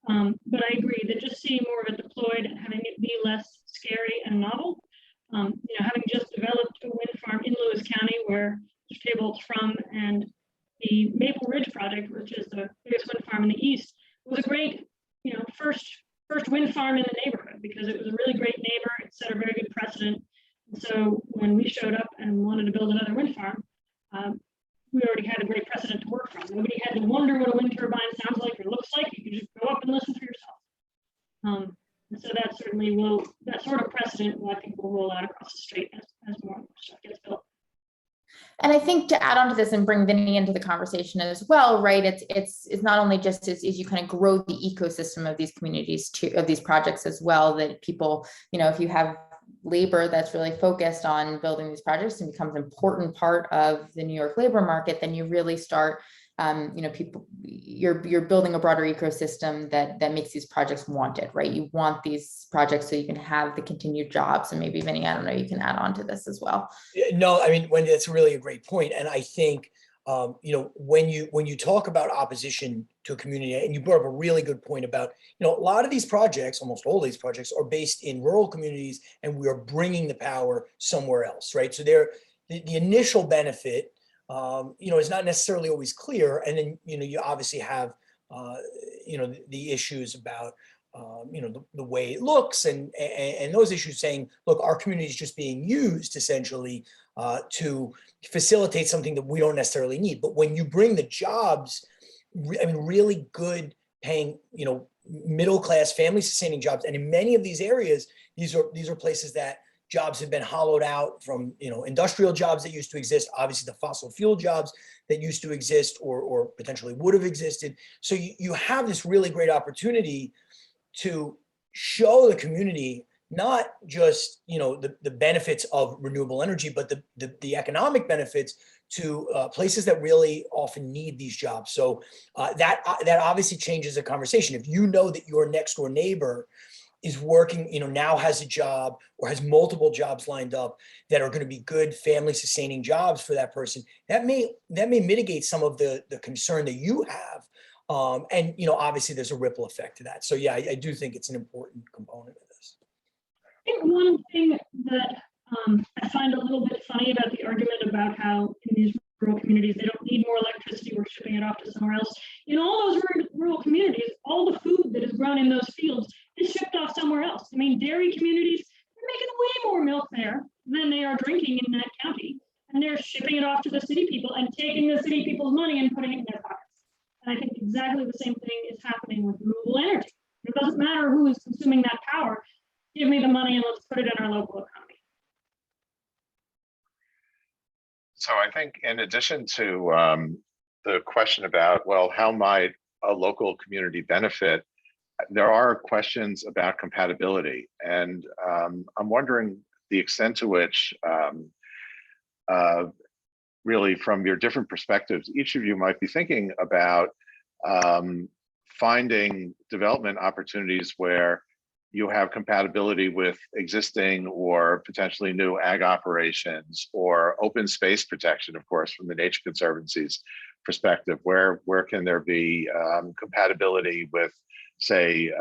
Speaker 17: But I agree that just seeing more of it deployed and having it be less scary and novel. You know, having just developed a wind farm in Lewis County where Mr. Table's from, and the Maple Ridge project, which is the biggest wind farm in the East, was a great, you know, first wind farm in the neighborhood because it was a really great neighbor. It set a very good precedent. And so when we showed up and wanted to build another wind farm, we already had a great precedent to work from. Nobody had to wonder what a wind turbine sounds like or looks like. You could just go up and listen for yourself. And so that certainly will, that sort of precedent will, I think, will roll out across the state as more and more stuff gets built.
Speaker 13: And I think to add on to this and bring Vinny into the conversation as well, right? It's not only just as you kind of grow the ecosystem of these communities of these projects as well, that people, you know, if you have labor that's really focused on building these projects and becomes an important part of the New York labor market, then you really start, you know, you're building a broader ecosystem that makes these projects wanted, right? You want these projects so you can have the continued jobs. And maybe Vinny, I don't know, you can add on to this as well.
Speaker 14: No, I mean, Wendy, that's really a great point. And I think, you know, when you talk about opposition to a community, and you brought up a really good point about, you know, a lot of these projects, almost all these projects are based in rural communities, and we are bringing the power somewhere else, right? So the initial benefit, you know, is not necessarily always clear. And then, you know, you obviously have, you know, the issues about, you know, the way it looks and those issues saying, look, our community is just being used essentially to facilitate something that we don't necessarily need. But when you bring the jobs, I mean, really good paying, you know, middle-class family sustaining jobs. And in many of these areas, these are places that jobs have been hollowed out from, you know, industrial jobs that used to exist, obviously the fossil fuel jobs that used to exist or potentially would have existed. So you have this really great opportunity to show the community not just, you know, the benefits of renewable energy, but the economic benefits to places that really often need these jobs. So that obviously changes the conversation. If you know that your next door neighbor is working, you know, now has a job or has multiple jobs lined up that are going to be good family sustaining jobs for that person, that may mitigate some of the concern that you have. And, you know, obviously there's a ripple effect to that. So yeah, I do think it's an important component of this.
Speaker 17: I think one thing that I find a little bit funny about the argument about how in these rural communities, they don't need more electricity, we're shipping it off to somewhere else. In all those rural communities, all the food that is grown in those fields is shipped off somewhere else. I mean, dairy communities, they're making way more milk there than they are drinking in that county. And they're shipping it off to the city people and taking the city people's money and putting it in their pockets. And I think exactly the same thing is happening with renewable energy. It doesn't matter who is consuming that power. Give me the money and let's put it in our local economy.
Speaker 12: So I think in addition to the question about, well, how might a local community benefit, there are questions about compatibility. And I'm wondering the extent to which really from your different perspectives, each of you might be thinking about finding development opportunities where you have compatibility with existing or potentially new ag operations or open space protection, of course, from the Nature Conservancy's perspective. Where can there be compatibility with, say,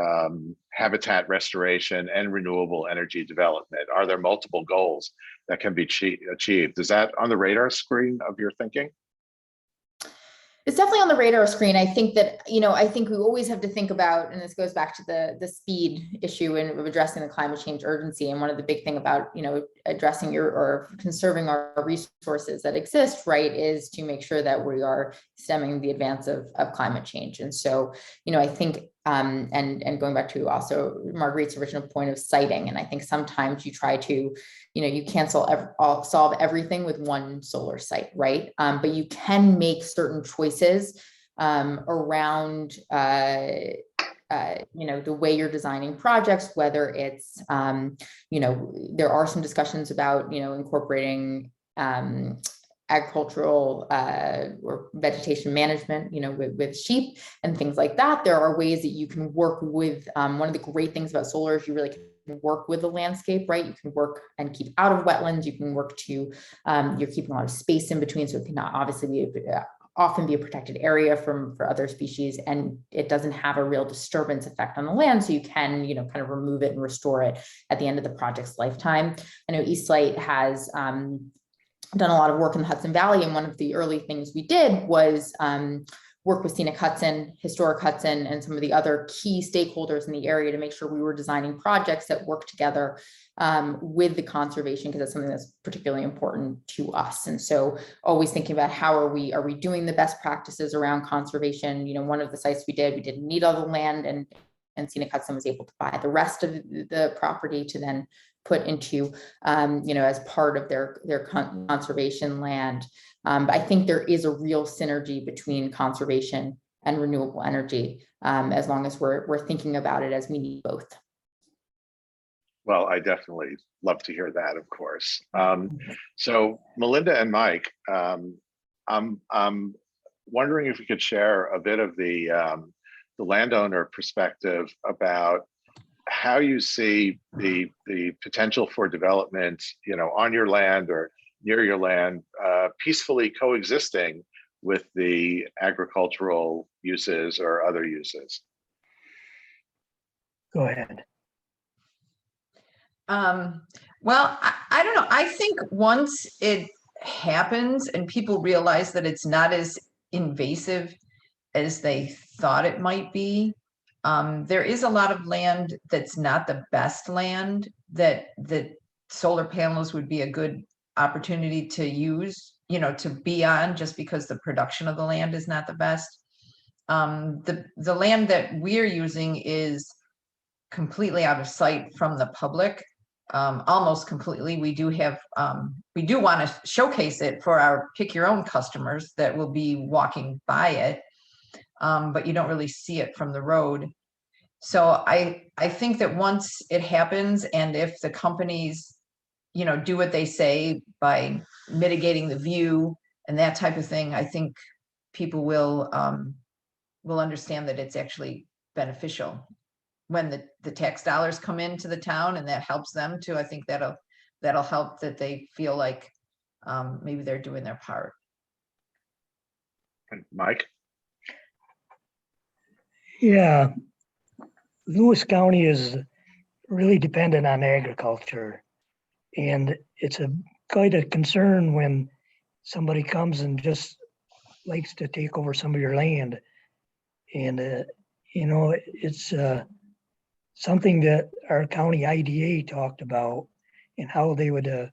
Speaker 12: habitat restoration and renewable energy development? Are there multiple goals that can be achieved? Is that on the radar screen of your thinking?
Speaker 13: It's definitely on the radar screen. I think that, you know, I think we always have to think about, and this goes back to the speed issue and of addressing the climate change urgency. And one of the big thing about, you know, addressing or conserving our resources that exist, right, is to make sure that we are stemming the advance of climate change. And so, you know, I think, and going back to also Marguerite's original point of siting, and I think sometimes you try to, you know, you can't solve everything with one solar site, right? But you can make certain choices around, you know, the way you're designing projects, whether it's, you know, there are some discussions about, you know, incorporating agricultural or vegetation management, you know, with sheep and things like that. There are ways that you can work with, one of the great things about solar is you really can work with the landscape, right? You can work and keep out of wetlands. You can work to, you're keeping a lot of space in between. So it can obviously be often be a protected area for other species, and it doesn't have a real disturbance effect on the land. So you can, you know, kind of remove it and restore it at the end of the project's lifetime. I know Eastlight has done a lot of work in the Hudson Valley. And one of the early things we did was work with Scenic Hudson, Historic Hudson, and some of the other key stakeholders in the area to make sure we were designing projects that work together with the conservation, because that's something that's particularly important to us. And so always thinking about how are we doing the best practices around conservation. You know, one of the sites we didn't need all the land, and Scenic Hudson was able to buy the rest of the property to then put into, you know, as part of their conservation land. But I think there is a real synergy between conservation and renewable energy, as long as we're thinking about it as we need both.
Speaker 12: Well, I definitely love to hear that, of course. So Melinda and Mike, I'm wondering if you could share a bit of the landowner perspective about how you see the potential for development, you know, on your land or near your land, peacefully coexisting with the agricultural uses or other uses.
Speaker 16: Go ahead.
Speaker 15: Well, I don't know. I think once it happens and people realize that it's not as invasive as they thought it might be, there is a lot of land that's not the best land that solar panels would be a good opportunity to use, you know, to be on, just because the production of the land is not the best. The land that we're using is completely out of sight from the public, almost completely. We do have, we do want to showcase it for our pick your own customers that will be walking by it, but you don't really see it from the road. So I think that once it happens, and if the companies, you know, do what they say by mitigating the view and that type of thing, I think people will understand that it's actually beneficial when the tax dollars come into the town, and that helps them too. I think that'll help, that they feel like maybe they're doing their part.
Speaker 12: Mike?
Speaker 16: Yeah, Lewis County is really dependent on agriculture, and it's quite a concern when somebody comes and just likes to take over some of your land. And you know, it's something that our county IDA talked about, and how they would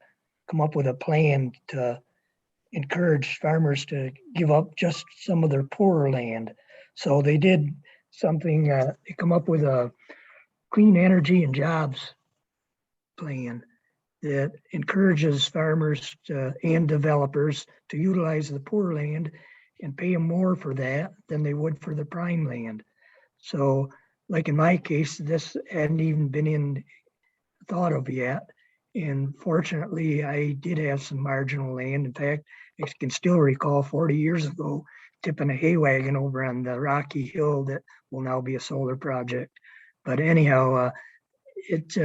Speaker 16: come up with a plan to encourage farmers to give up just some of their poorer land. So they did something, they come up with a clean energy and jobs plan that encourages farmers and developers to utilize the poor land and pay them more for that than they would for the prime land. So like in my case, this hadn't even been thought of yet. And fortunately, I did have some marginal land. In fact, I can still recall 40 years ago, tipping a hay wagon over on the rocky hill that will now be a solar project. But anyhow, it's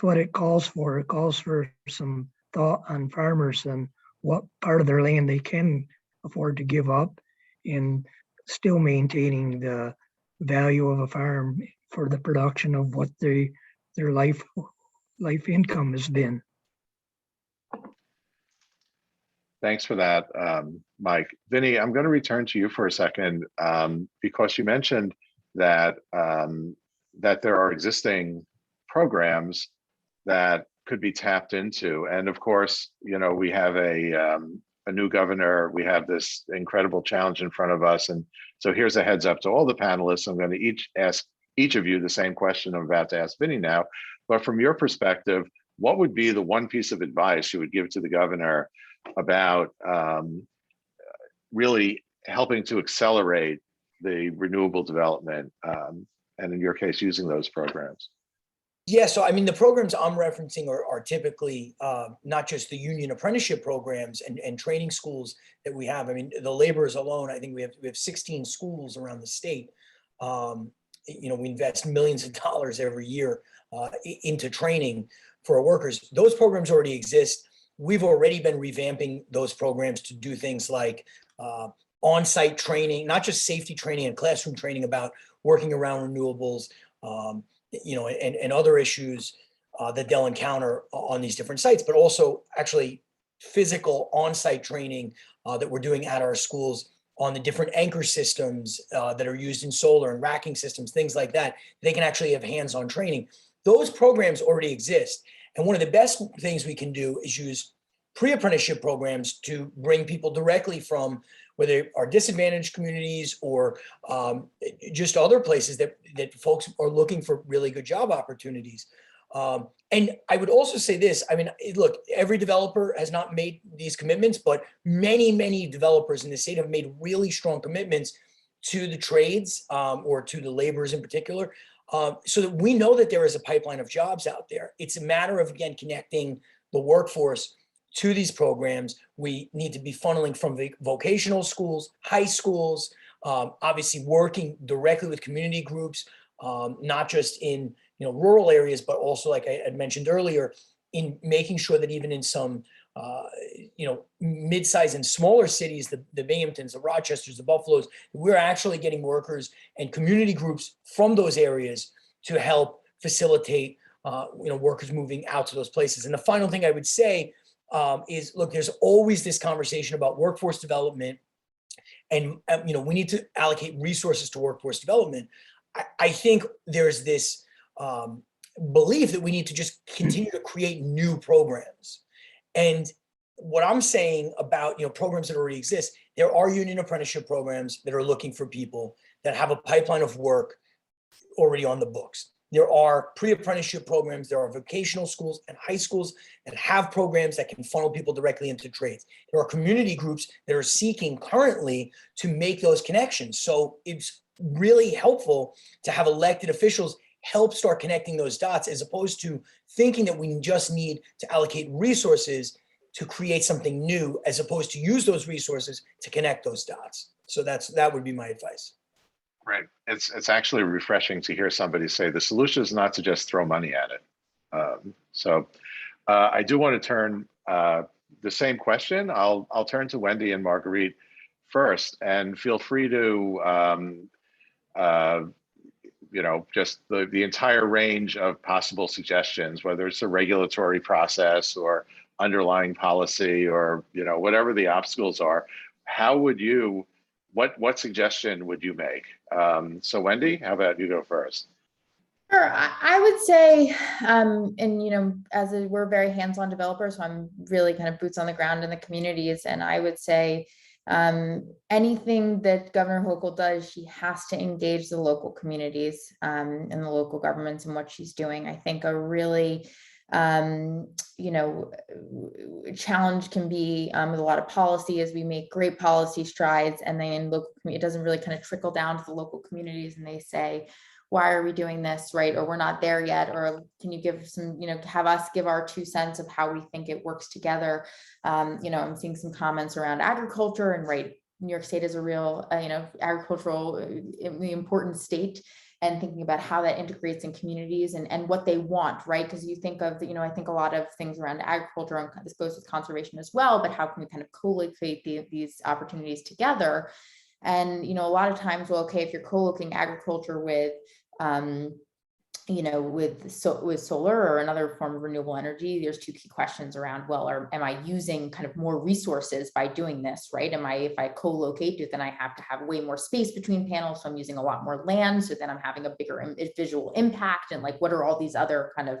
Speaker 16: what it calls for. It calls for some thought on farmers and what part of their land they can afford to give up, and still maintaining the value of a farm for the production of what their life income has been.
Speaker 12: Thanks for that, Mike. Vinny, I'm going to return to you for a second, because you mentioned that that there are existing programs that could be tapped into, and of course, you know, we have a new governor. We have this incredible challenge in front of us, and so here's a heads up to all the panelists. I'm going to ask each of you the same question I'm about to ask Vinny now, but from your perspective, what would be the one piece of advice you would give to the governor about really helping to accelerate the renewable development, and in your case, using those programs?
Speaker 14: Yeah, so I mean, the programs I'm referencing are typically not just the union apprenticeship programs and training schools that we have. I mean, the laborers alone, I think we have 16 schools around the state. You know, we invest millions of dollars every year into training for our workers. Those programs already exist. We've already been revamping those programs to do things like on-site training, not just safety training and classroom training about working around renewables, and other issues that they'll encounter on these different sites, but also actually physical on-site training that we're doing at our schools on the different anchor systems that are used in solar and racking systems, things like that. They can actually have hands-on training. Those programs already exist. And one of the best things we can do is use pre-apprenticeship programs to bring people directly from whether they are disadvantaged communities or just other places that folks are looking for really good job opportunities. And I would also say this, I mean, look, every developer has not made these commitments, but many, many developers in the state have made really strong commitments to the trades or to the laborers in particular, so that we know that there is a pipeline of jobs out there. It's a matter of, again, connecting the workforce to these programs. We need to be funneling from the vocational schools, high schools, obviously working directly with community groups, not just in rural areas, but also, like I had mentioned earlier, in making sure that even in some mid-sized and smaller cities, the Binghamtons, the Rochesters, the Buffaloes, we're actually getting workers and community groups from those areas to help facilitate workers moving out to those places. And the final thing I would say is, look, there's always this conversation about workforce development, and we need to allocate resources to workforce development. I think there's this belief that we need to just continue to create new programs. And what I'm saying about programs that already exist, there are union apprenticeship programs that are looking for people that have a pipeline of work already on the books. There are pre-apprenticeship programs, there are vocational schools and high schools that have programs that can funnel people directly into trades. There are community groups that are seeking currently to make those connections. So it's really helpful to have elected officials help start connecting those dots, as opposed to thinking that we just need to allocate resources to create something new, as opposed to use those resources to connect those dots. So that would be my advice.
Speaker 12: Right. It's actually refreshing to hear somebody say the solution is not to just throw money at it. So I do want to turn the same question. I'll turn to Wendy and Marguerite first, and feel free to just the entire range of possible suggestions, whether it's a regulatory process or underlying policy or whatever the obstacles are. How would you? What suggestion would you make? So Wendy, how about you go first?
Speaker 13: Sure. I would say, we're very hands-on developers, so I'm really kind of boots on the ground in the communities. And I would say anything that Governor Hochul does, she has to engage the local communities and the local governments in what she's doing. I think a really challenge can be with a lot of policy as we make great policy strides, and then it doesn't really kind of trickle down to the local communities, and they say, why are we doing this, right? Or we're not there yet, or can you give some, have us give our 2 cents of how we think it works together. I'm seeing some comments around agriculture, and New York State is a real, agricultural, important state, and thinking about how that integrates in communities and what they want, right? Because you think of, I think a lot of things around agriculture, and this goes with conservation as well, but how can we kind of co-locate these opportunities together? And, a lot of times, well, okay, if you're co-locating agriculture with, with solar or another form of renewable energy, there's 2 key questions around, well, am I using kind of more resources by doing this, right? If I co-locate it, then I have to have way more space between panels, so I'm using a lot more land, so then I'm having a bigger visual impact, and what are all these other kind of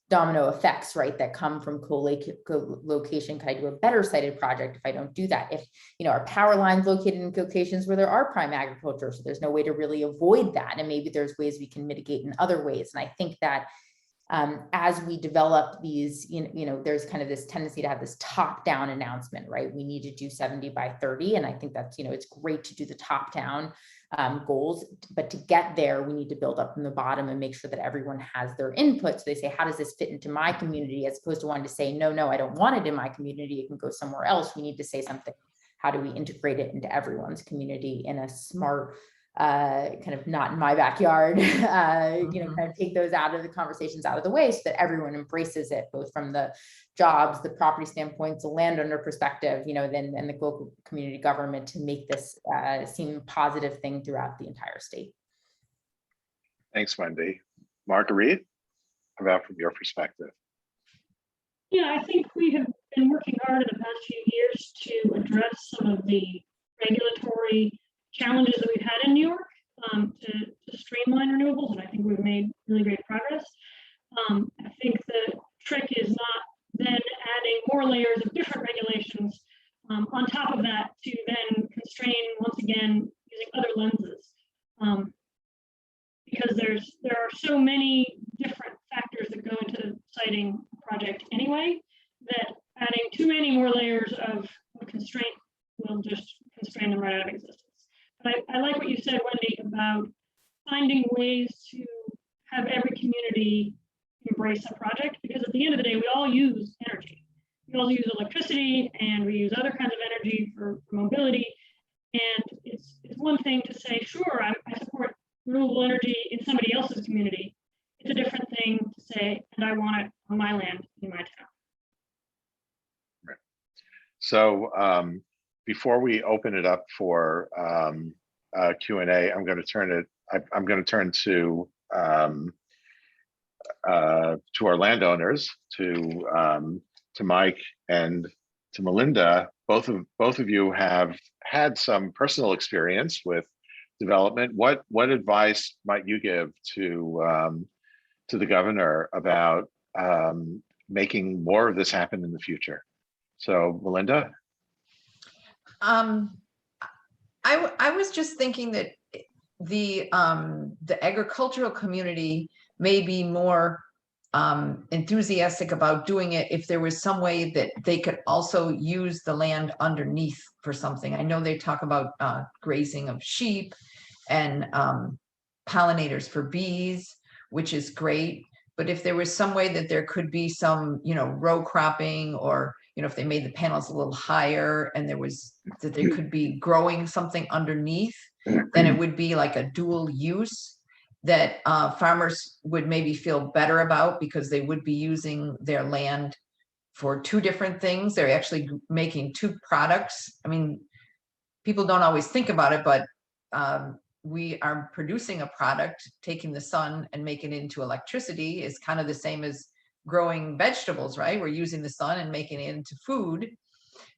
Speaker 13: domino effects, right, that come from co-location? Can I do a better sited project if I don't do that? If our power lines located in locations where there are prime agriculture, so there's no way to really avoid that, and maybe there's ways we can mitigate in other ways. And I think that as we develop these, there's kind of this tendency to have this top-down announcement, right? We need to do 70 by 30, and I think that's it's great to do the top-down goals, but to get there, we need to build up from the bottom and make sure that everyone has their input. So they say, how does this fit into my community? As opposed to wanting to say, no, I don't want it in my community, it can go somewhere else. We need to say something. How do we integrate it into everyone's community in a smart, kind of not in my backyard, kind of take those out of the conversations out of the way so that everyone embraces it, both from the jobs, the property standpoints, the landowner perspective, then and the local community government, to make this seem a positive thing throughout the entire state.
Speaker 12: Thanks, Wendy. Marguerite, how about from your perspective?
Speaker 17: Yeah, I think we have been working hard in the past few years to address some of the regulatory challenges that we've had in New York to streamline renewables, and I think we've made really great progress. I think the trick is not then adding more layers of different regulations on top of that to then constrain, once again, using other lenses. Because there are so many different factors that go into citing a project anyway, that adding too many more layers of constraint will just constrain them right out of existence. But I like what you said, Wendy, about finding ways to have every community embrace a project, because at the end of the day, we all use energy. We all use electricity, and we use other kinds of energy for mobility. And it's one thing to say, sure, I support renewable energy in somebody else's community. It's a different thing to say, and I want it on my land in my town.
Speaker 12: Right. So before we open it up for Q&A, I'm going to turn to our landowners, to Mike and to Melinda. Both of you have had some personal experience with development. What advice might you give to the governor about making more of this happen in the future? So, Melinda.
Speaker 15: I was just thinking that the agricultural community may be more enthusiastic about doing it if there was some way that they could also use the land underneath for something. I know they talk about grazing of sheep and pollinators for bees, which is great. But if there was some way that there could be some, row cropping, or, if they made the panels a little higher and that they could be growing something underneath, then it would be like a dual use that farmers would maybe feel better about, because they would be using their land for two different things. They're actually making two products. I mean, people don't always think about it, but we are producing a product. Taking the sun and making it into electricity is kind of the same as growing vegetables, right? We're using the sun and making it into food.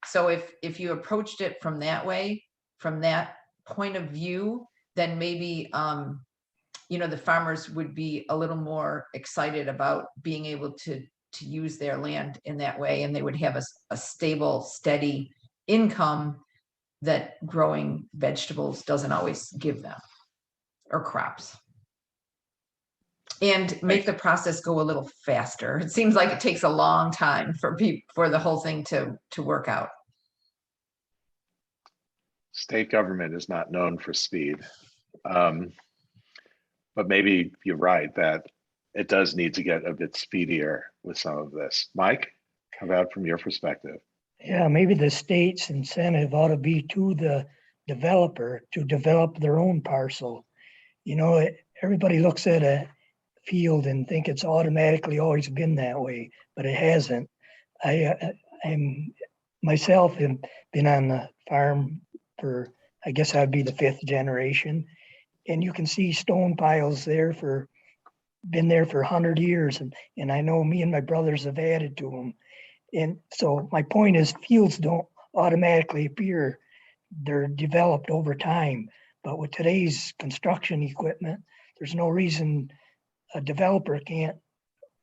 Speaker 15: So if you approached it from that way, from that point of view, then maybe the farmers would be a little more excited about being able to use their land in that way, and they would have a stable, steady income that growing vegetables doesn't always give them, or crops. And make the process go a little faster. It seems like it takes a long time for the whole thing to work out.
Speaker 12: State government is not known for speed. But maybe you're right that it does need to get a bit speedier with some of this. Mike, how about from your perspective?
Speaker 16: Yeah, maybe the state's incentive ought to be to the developer to develop their own parcel. Everybody looks at a field and think it's automatically always been that way, but it hasn't. I'm myself have been on the farm for, I guess I'd be the 5th generation, and you can see stone piles been there for 100 years, and I know me and my brothers have added to them. And so my point is, fields don't automatically appear. They're developed over time. But with today's construction equipment, there's no reason a developer can't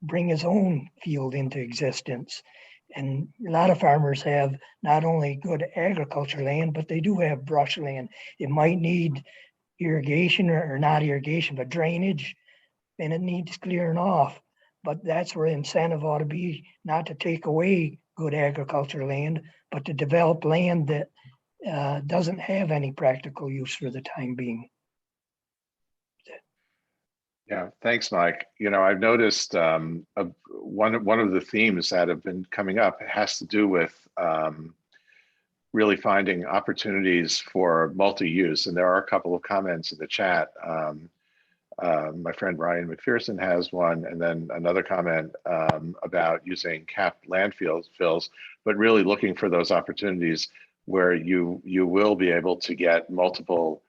Speaker 16: bring his own field into existence. And a lot of farmers have not only good agriculture land, but they do have brush land. It might need irrigation, or not irrigation, but drainage, and it needs clearing off. But that's where incentive ought to be, not to take away good agriculture land, but to develop land that doesn't have any practical use for the time being.
Speaker 12: Yeah, thanks, Mike. I've noticed one of the themes that have been coming up has to do with really finding opportunities for multi-use. And there are a couple of comments in the chat. My friend Ryan McPherson has one, and then another comment about using capped landfills, but really looking for those opportunities where you will be able to get multiple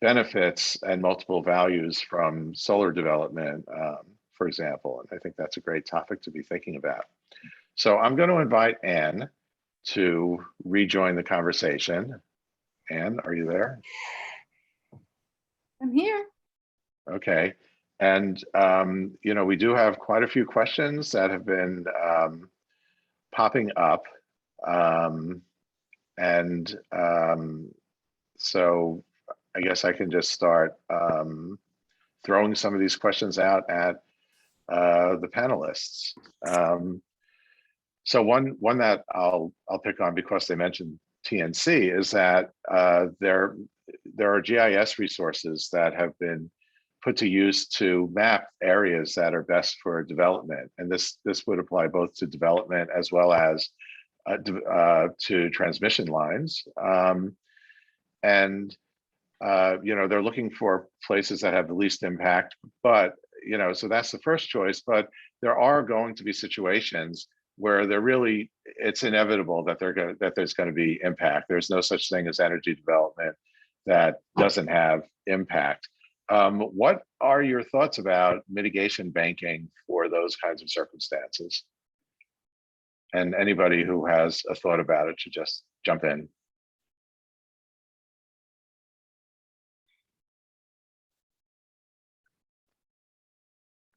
Speaker 12: benefits and multiple values from solar development, for example. And I think that's a great topic to be thinking about. So I'm going to invite Anne to rejoin the conversation. Anne, are you there?
Speaker 1: I'm here.
Speaker 12: Okay. And, you know, we do have quite a few questions that have been popping up. So I guess I can just start throwing some of these questions out at the panelists. So one that I'll pick on because they mentioned TNC is that there are GIS resources that have been put to use to map areas that are best for development, and this would apply both to development as well as to transmission lines. You know, they're looking for places that have the least impact, but you know, so that's the first choice. But there are going to be situations where it's inevitable that there's going to be impact. There's no such thing as energy development that doesn't have impact. What are your thoughts about mitigation banking for those kinds of circumstances? And anybody who has a thought about it should just jump in.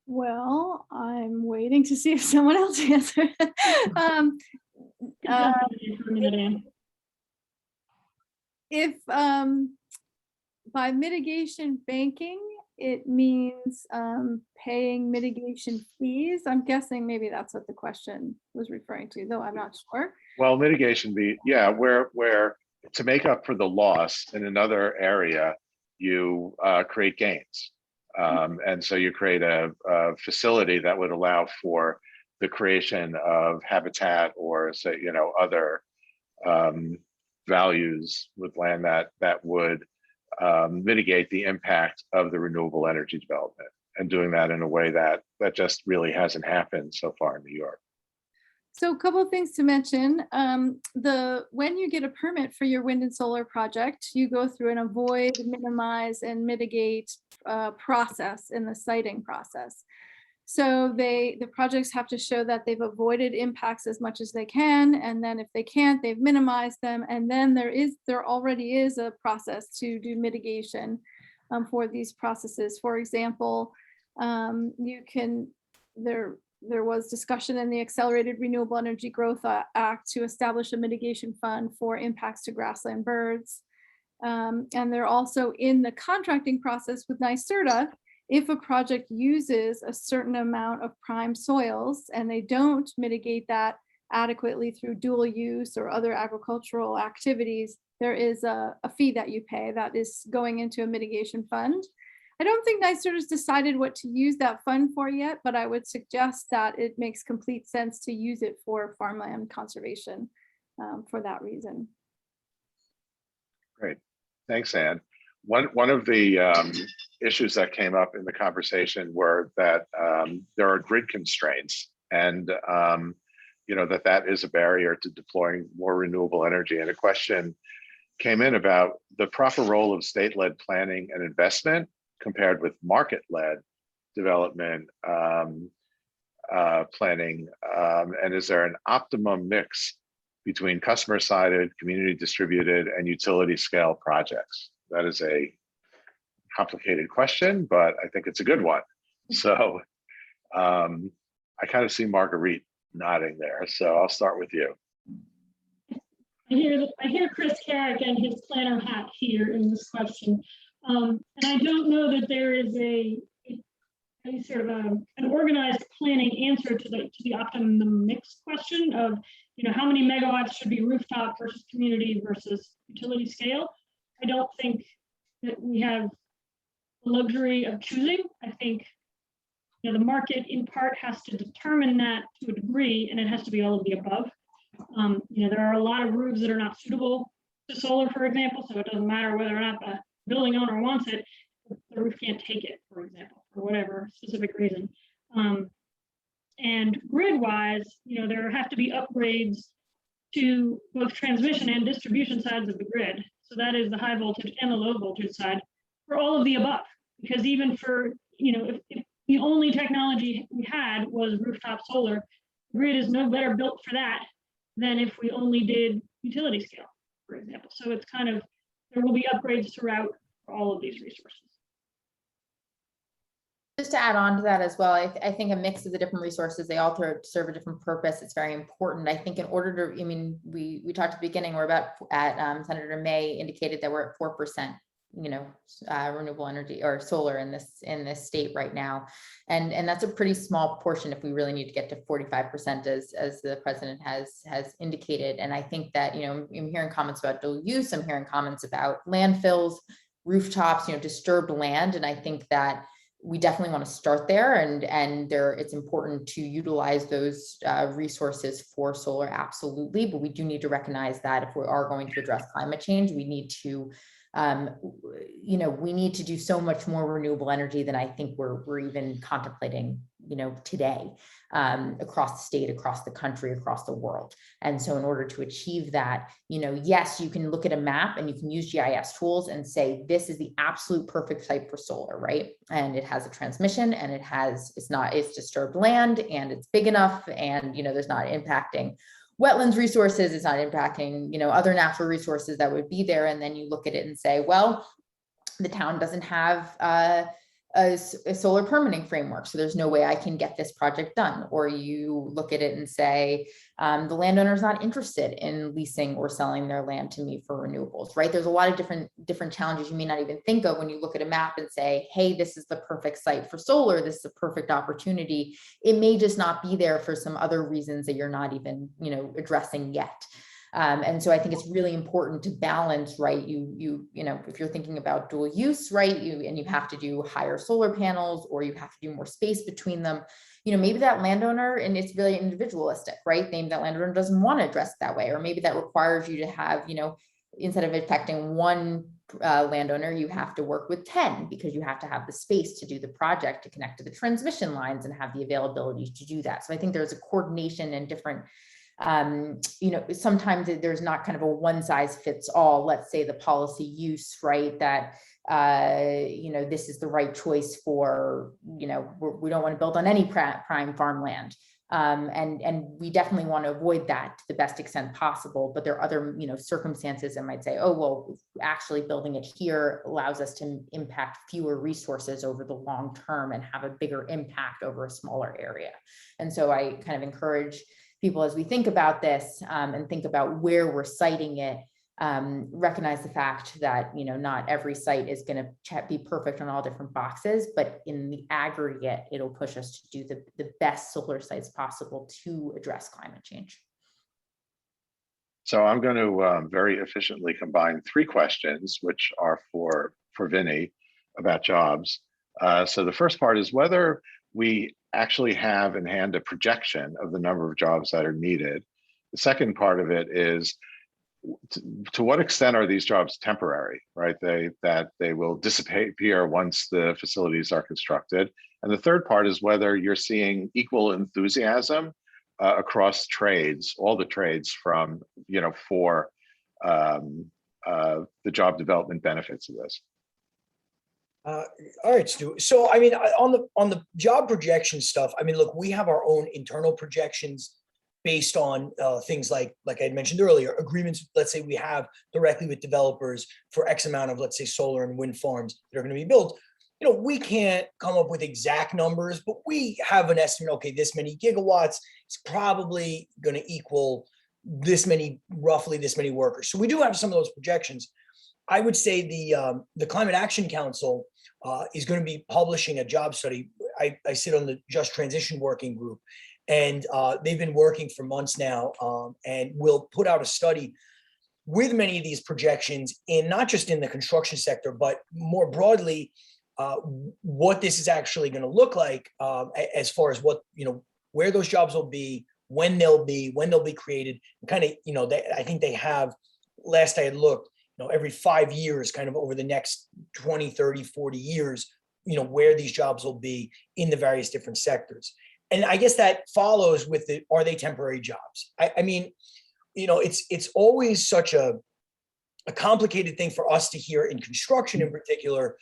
Speaker 1: Well, I'm waiting to see if someone else answers. If by mitigation banking, it means paying mitigation fees, I'm guessing maybe that's what the question was referring to, though I'm not sure.
Speaker 12: Well, mitigation where to make up for the loss in another area, you create gains. And so you create a facility that would allow for the creation of habitat or, say, you know, other values with land that would mitigate the impact of the renewable energy development, and doing that in a way that just really hasn't happened so far in New York.
Speaker 1: So a couple of things to mention. When you get a permit for your wind and solar project, you go through an avoid, minimize, and mitigate process in the siting process. So the projects have to show that they've avoided impacts as much as they can, and then if they can't, they've minimized them. And then there already is a process to do mitigation for these processes. For example, there was discussion in the Accelerated Renewable Energy Growth Act to establish a mitigation fund for impacts to grassland birds. And they're also in the contracting process with NYSERDA. If a project uses a certain amount of prime soils and they don't mitigate that adequately through dual use or other agricultural activities, there is a fee that you pay that is going into a mitigation fund. I don't think NYSERDA has decided what to use that fund for yet, but I would suggest that it makes complete sense to use it for farmland conservation for that reason.
Speaker 12: Great, thanks, Anne. One of the issues that came up in the conversation were that there are grid constraints, and you know, that is a barrier to deploying more renewable energy. And a question came in about the proper role of state-led planning and investment compared with market-led development planning, and is there an optimum mix between customer-sided, community-distributed, and utility-scale projects? That is a complicated question, but I think it's a good one. So I kind of see Marguerite nodding there, so I'll start with you.
Speaker 17: I hear Chris Carrick and his planner hat here in this question. And I don't know that there is a sort of an organized planning answer to the optimum mix question of, you know, how many megawatts should be rooftop versus community versus utility scale. I don't think that we have the luxury of choosing. I think, you know, the market in part has to determine that to a degree, and it has to be all of the above. You know, there are a lot of roofs that are not suitable to solar, for example. So it doesn't matter whether or not the building owner wants it, the roof can't take it, for example, for whatever specific reason. And grid-wise, there have to be upgrades to both transmission and distribution sides of the grid. So that is the high voltage and the low voltage side for all of the above. Because even for, if the only technology we had was rooftop solar, the grid is no better built for that than if we only did utility scale, for example. So it's kind of, there will be upgrades throughout for all of these resources.
Speaker 13: Just to add on to that as well, I think a mix of the different resources, they all serve a different purpose. It's very important. I think in order to, we talked at the beginning, we're about at Senator May indicated that we're at 4%, renewable energy or solar in this state right now. And that's a pretty small portion if we really need to get to 45% as the president has indicated. And I think that, I'm hearing comments about dual use, I'm hearing comments about landfills, rooftops, disturbed land. And I think that we definitely want to start there, and it's important to utilize those resources for solar, absolutely. But we do need to recognize that if we are going to address climate change, we need to, we need to do so much more renewable energy than I think we're even contemplating, today, across the state, across the country, across the world. And so in order to achieve that, yes, you can look at a map and you can use GIS tools and say, this is the absolute perfect site for solar, right? And it has a transmission and it's disturbed land and it's big enough and, there's not impacting wetlands resources, it's not impacting, other natural resources that would be there. And then you look at it and say, well, the town doesn't have a solar permitting framework, so there's no way I can get this project done. Or you look at it and say, the landowner is not interested in leasing or selling their land to me for renewables, right? There's a lot of different challenges you may not even think of when you look at a map and say, hey, this is the perfect site for solar, this is a perfect opportunity. It may just not be there for some other reasons that you're not even, addressing yet. And so I think it's really important to balance, right? If you're thinking about dual use, right, and you have to do higher solar panels, or you have to do more space between them, maybe that landowner, and it's really individualistic, right? Maybe that landowner doesn't want to address it that way, or maybe that requires you to have, instead of affecting one landowner, you have to work with 10 because you have to have the space to do the project, to connect to the transmission lines and have the availability to do that. So I think there's a coordination and different, sometimes there's not kind of a one size fits all. Let's say the policy use, right, that this is the right choice for, we don't want to build on any prime farmland. And we definitely want to avoid that to the best extent possible. But there are other, circumstances that might say, oh, well, actually building it here allows us to impact fewer resources over the long term and have a bigger impact over a smaller area. And so I kind of encourage people, as we think about this and think about where we're siting it, recognize the fact that, not every site is going to be perfect on all different boxes, but in the aggregate, it'll push us to do the best solar sites possible to address climate change.
Speaker 12: So I'm going to very efficiently combine 3 questions, which are for Vinny about jobs. So the first part is whether we actually have in hand a projection of the number of jobs that are needed. The second part of it is to what extent are these jobs temporary, right? That they will disappear once the facilities are constructed. And the third part is whether you're seeing equal enthusiasm across trades, all the trades from, for the job development benefits of this.
Speaker 14: All right, Stu. So, on the job projection stuff, look, we have our own internal projections based on things like I had mentioned earlier, agreements, let's say we have directly with developers for X amount of, let's say, solar and wind farms that are going to be built. We can't come up with exact numbers, but we have an estimate, okay, this many gigawatts is probably going to equal this many, roughly this many workers. So we do have some of those projections. I would say the Climate Action Council is going to be publishing a job study. I sit on the Just Transition Working Group, and they've been working for months now, and will put out a study with many of these projections, in not just in the construction sector, but more broadly, what this is actually going to look like as far as what, where those jobs will be, when they'll be created, kind of, I think they have last I had looked, every 5 years, kind of over the next 20, 30, 40 years, where these jobs will be in the various different sectors. And I guess that follows with are they temporary jobs? I mean, it's always such a complicated thing for us to hear in construction in particular.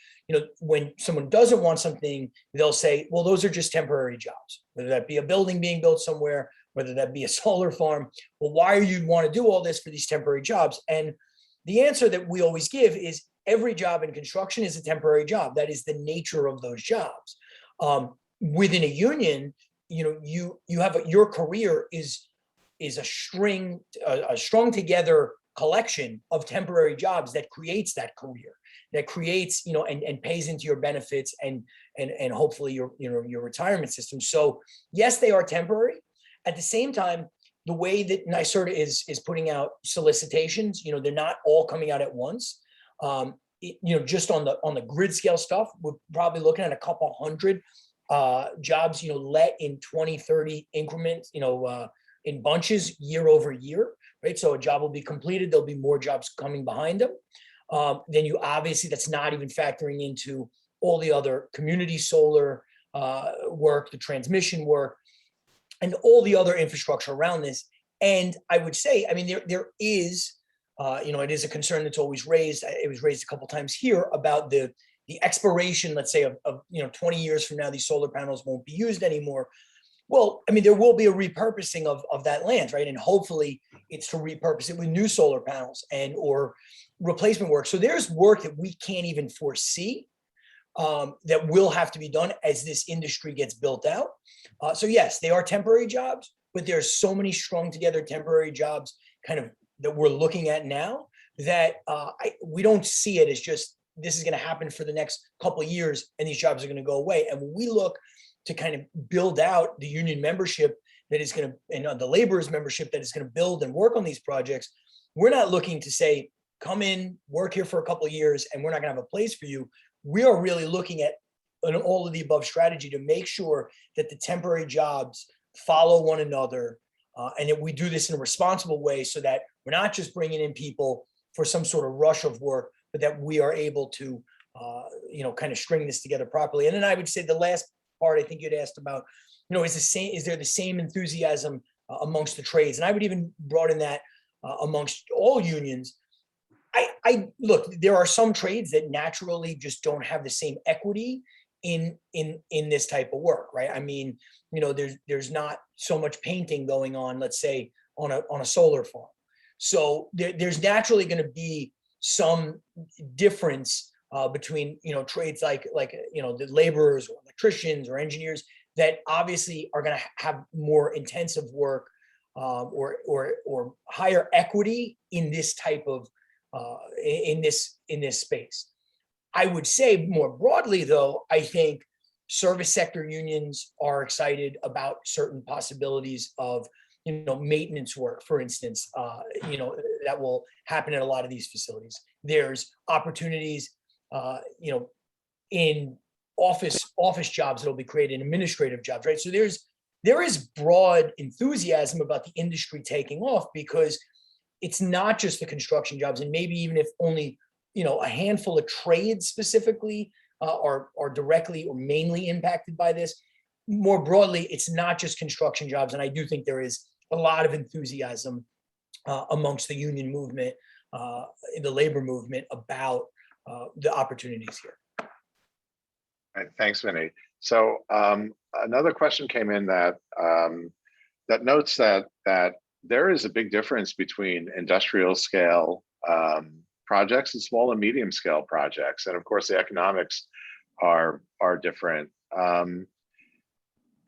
Speaker 14: When someone doesn't want something, they'll say, well, those are just temporary jobs, whether that be a building being built somewhere, whether that be a solar farm. Well, why do you want to do all this for these temporary jobs? And the answer that we always give is every job in construction is a temporary job. That is the nature of those jobs. Within a union, you have your career is a strung together collection of temporary jobs that creates that career, that creates, and pays into your benefits and hopefully your retirement system. So yes, they are temporary. At the same time, the way that NYSERDA is putting out solicitations, they're not all coming out at once. Just on the grid scale stuff, we're probably looking at a couple hundred jobs, let in 20, 30 increments, in bunches year over year, right? So a job will be completed, there'll be more jobs coming behind them. Then you obviously, that's not even factoring into all the other community solar work, the transmission work, and all the other infrastructure around this. And I would say, I mean, there is, it is a concern that's always raised. It was raised a couple times here about the expiration, let's say, of 20 years from now, these solar panels won't be used anymore. Well, I mean, there will be a repurposing of that land, right? And hopefully it's to repurpose it with new solar panels or replacement work. So there's work that we can't even foresee that will have to be done as this industry gets built out. So yes, they are temporary jobs, but there's so many strung together temporary jobs kind of that we're looking at now that we don't see it as just, this is going to happen for the next couple of years and these jobs are going to go away. And when we look to kind of build out the union membership that is going to, and the laborers membership that is going to build and work on these projects, we're not looking to say, come in, work here for a couple of years, and we're not going to have a place for you. We are really looking at an all of the above strategy to make sure that the temporary jobs follow one another, and that we do this in a responsible way so that we're not just bringing in people for some sort of rush of work, but that we are able to, kind of string this together properly. And then I would say the last part I think you'd asked about, is there the same enthusiasm amongst the trades? And I would even broaden that amongst all unions. I look, there are some trades that naturally just don't have the same equity in this type of work, right? I mean, there's not so much painting going on, let's say, on a solar farm. So there's naturally going to be some difference between trades like the laborers or electricians or engineers that obviously are going to have more intensive work or higher equity in this type of in this space. I would say more broadly, though, I think service sector unions are excited about certain possibilities of maintenance work, for instance, that will happen at a lot of these facilities. There's opportunities, in office jobs that will be created, administrative jobs, right? So there is broad enthusiasm about the industry taking off because it's not just the construction jobs, and maybe even if only a handful of trades specifically are directly or mainly impacted by this. More broadly, it's not just construction jobs, and I do think there is a lot of enthusiasm amongst the union movement, in the labor movement, about the opportunities here.
Speaker 12: All right, thanks, Vinny. So another question came in that that notes that there is a big difference between industrial scale projects and small and medium scale projects, and of course the economics are different. And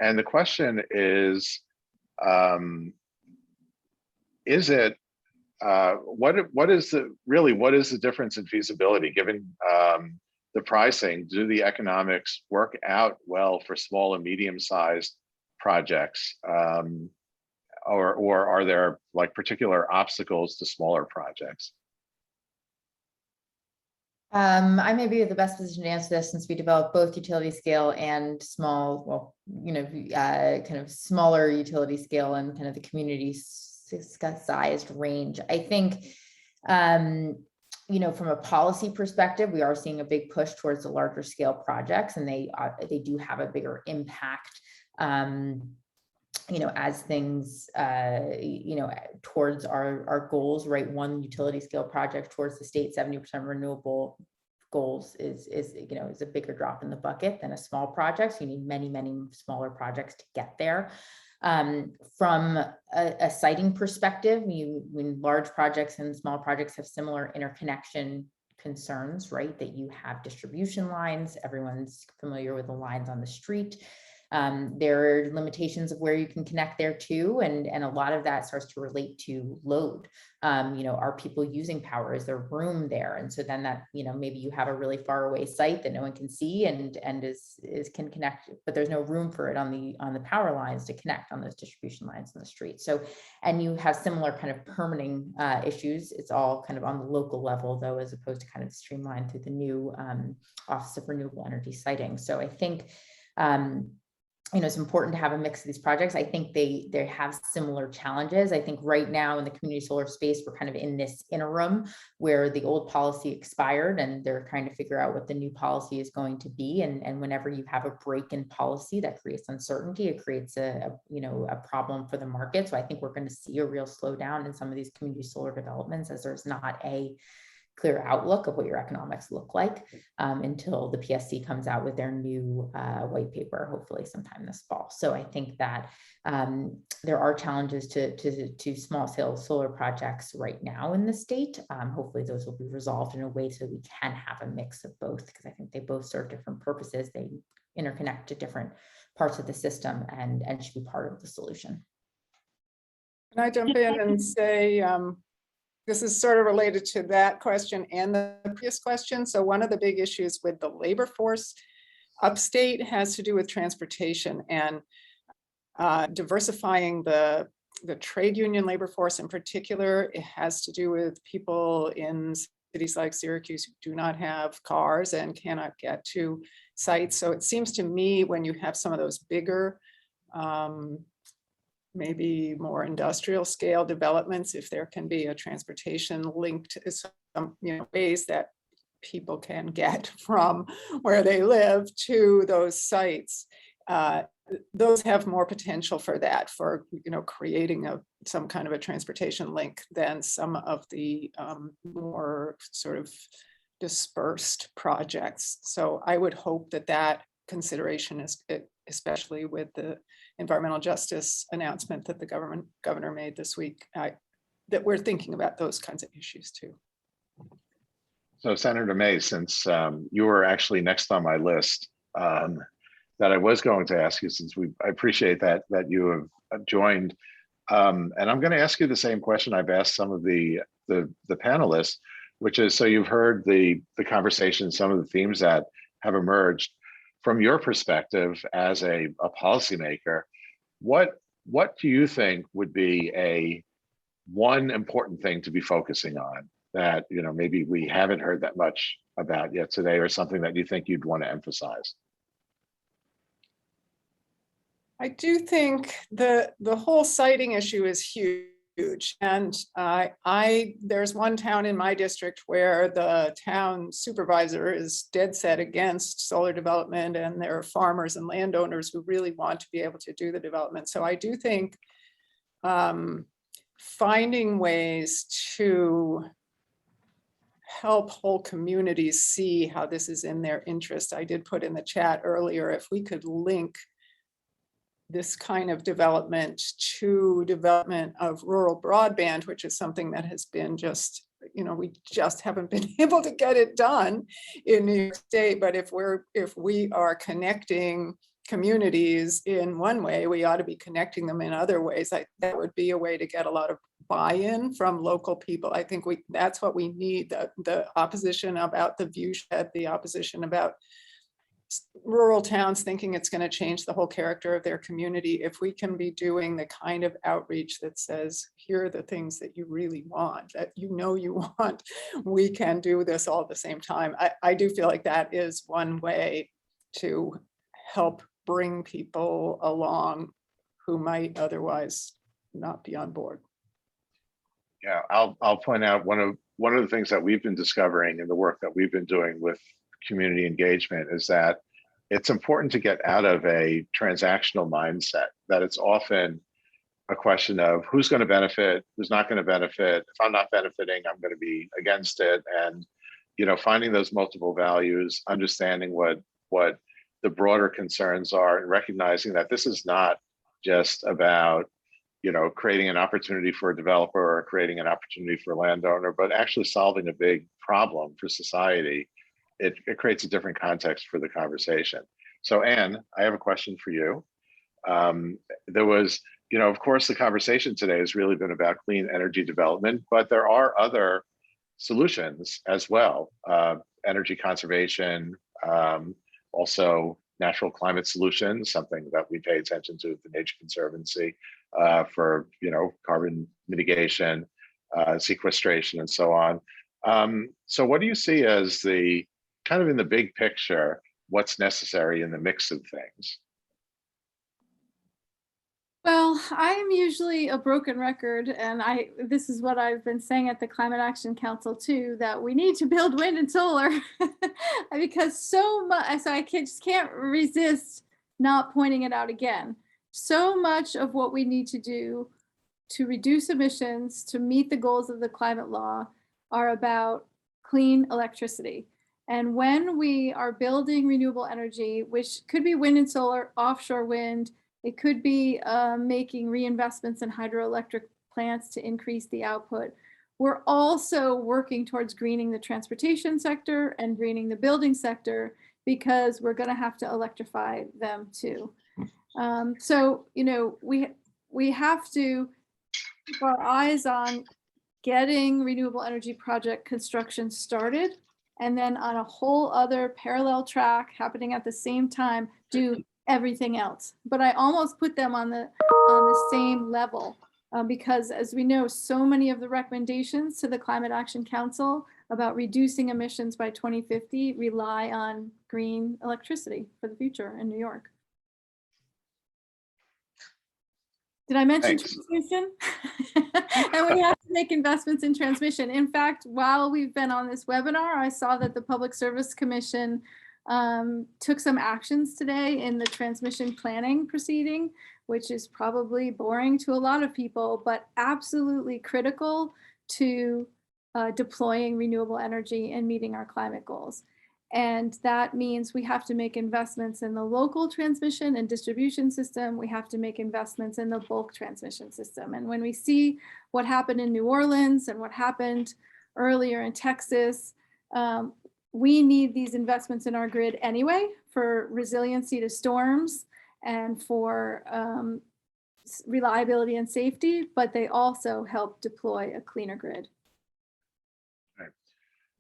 Speaker 12: the question is it what is the difference in feasibility given the pricing? Do the economics work out well for small and medium sized projects, or are there like particular obstacles to smaller projects?
Speaker 13: I may be the best position to answer this since we develop both utility scale and small, kind of smaller utility scale and kind of the community sized range. I think You know, from a policy perspective, we are seeing a big push towards the larger scale projects, and they do have a bigger impact. You know, as things, you know, towards our goals, right? One utility scale project towards the state 70% renewable goals is you know, is a bigger drop in the bucket than a small project. So you need many smaller projects to get there. From a siting perspective, when large projects and small projects have similar interconnection concerns, right? That you have distribution lines, everyone's familiar with the lines on the street. There are limitations of where you can connect there too, and a lot of that starts to relate to load. You know, are people using power? Is there room there? And so then that, you know, maybe you have a really far away site that no one can see and can connect, but there's no room for it on the power lines to connect on those distribution lines in the street. So, and you have similar kind of permitting issues. It's all kind of on the local level though, as opposed to kind of streamlined through the new Office of Renewable Energy siting. So I think, you know, it's important to have a mix of these projects. I think they have similar challenges. I think right now in the community solar space, we're kind of in this interim where the old policy expired and they're trying to figure out what the new policy is going to be. And whenever you have a break in policy, that creates uncertainty. It creates a problem for the market. So I think we're going to see a real slowdown in some of these community solar developments, as there's not a clear outlook of what your economics look like until the PSC comes out with their new white paper, hopefully sometime this fall. So I think that there are challenges to small scale solar projects right now in the state. Hopefully those will be resolved in a way so we can have a mix of both, because I think they both serve different purposes. They interconnect to different parts of the system and should be part of the solution.
Speaker 2: Can I jump in and say, this is sort of related to that question and the previous question. So one of the big issues with the labor force upstate has to do with transportation and diversifying the trade union labor force in particular. It has to do with people in cities like Syracuse who do not have cars and cannot get to sites. So it seems to me when you have some of those bigger maybe more industrial scale developments, if there can be a transportation linked to some, you know, ways that people can get from where they live to those sites, those have more potential for that, for, you know, creating some kind of a transportation link than some of the more sort of dispersed projects. So I would hope that that consideration is, especially with the environmental justice announcement that the governor made this week, that we're thinking about those kinds of issues too.
Speaker 12: So Senator May, since you were actually next on my list, that I was going to ask you, since I appreciate that you have joined, and I'm going to ask you the same question I've asked some of the panelists, which is, so you've heard the conversation, some of the themes that have emerged. From your perspective as a policymaker, what do you think would be one important thing to be focusing on that, you know, maybe we haven't heard that much about yet today, or something that you think you'd want to emphasize?
Speaker 2: I do think the whole siting issue is huge. And there's one town in my district where the town supervisor is dead set against solar development, and there are farmers and landowners who really want to be able to do the development. So I do think finding ways to help whole communities see how this is in their interest. I did put in the chat earlier, if we could link this kind of development to development of rural broadband, which is something that has been just, you know, we just haven't been able to get it done in New York State. But if we are connecting communities in one way, we ought to be connecting them in other ways. That would be a way to get a lot of buy-in from local people. I think that's what we need, the opposition about the view shed, the opposition about rural towns thinking it's going to change the whole character of their community. If we can be doing the kind of outreach that says, here are the things that you really want, that you know you want, we can do this all at the same time. I do feel like that is one way to help bring people along who might otherwise not be on board.
Speaker 12: Yeah, I'll point out one one of the things that we've been discovering in the work that we've been doing with community engagement is that it's important to get out of a transactional mindset, that it's often a question of who's going to benefit, who's not going to benefit. If I'm not benefiting, I'm going to be against it. And, you know, finding those multiple values, understanding what the broader concerns are, and recognizing that this is not just about, you know, creating an opportunity for a developer or creating an opportunity for a landowner, but actually solving a big problem for society. It creates a different context for the conversation. So Anne, I have a question for you. There was, you know, of course, the conversation today has really been about clean energy development, but there are other solutions as well. Energy conservation, also natural climate solutions, something that we pay attention to at the Nature Conservancy, for, you know, carbon mitigation, sequestration, and so on. So what do you see as the kind of in the big picture, what's necessary in the mix of things?
Speaker 1: Well, I am usually a broken record, and this is what I've been saying at the Climate Action Council too, that we need to build wind and solar because so much, so I just can't resist not pointing it out again. So much of what we need to do to reduce emissions, to meet the goals of the climate law, are about clean electricity. And when we are building renewable energy, which could be wind and solar, offshore wind, it could be making reinvestments in hydroelectric plants to increase the output. We're also working towards greening the transportation sector and greening the building sector, because we're going to have to electrify them too. So, you know, we have to keep our eyes on getting renewable energy project construction started, and then on a whole other parallel track happening at the same time, do everything else. But I almost put them on the same level, because as we know, so many of the recommendations to the Climate Action Council about reducing emissions by 2050 rely on green electricity for the future in New York. Did I mention transmission? And we have to make investments in transmission. In fact, while we've been on this webinar, I saw that the Public Service Commission took some actions today in the transmission planning proceeding, which is probably boring to a lot of people, but absolutely critical to deploying renewable energy and meeting our climate goals. And that means we have to make investments in the local transmission and distribution system. We have to make investments in the bulk transmission system. And when we see what happened in New Orleans and what happened earlier in Texas, we need these investments in our grid anyway for resiliency to storms and for reliability and safety, but they also help deploy a cleaner grid.
Speaker 12: Right.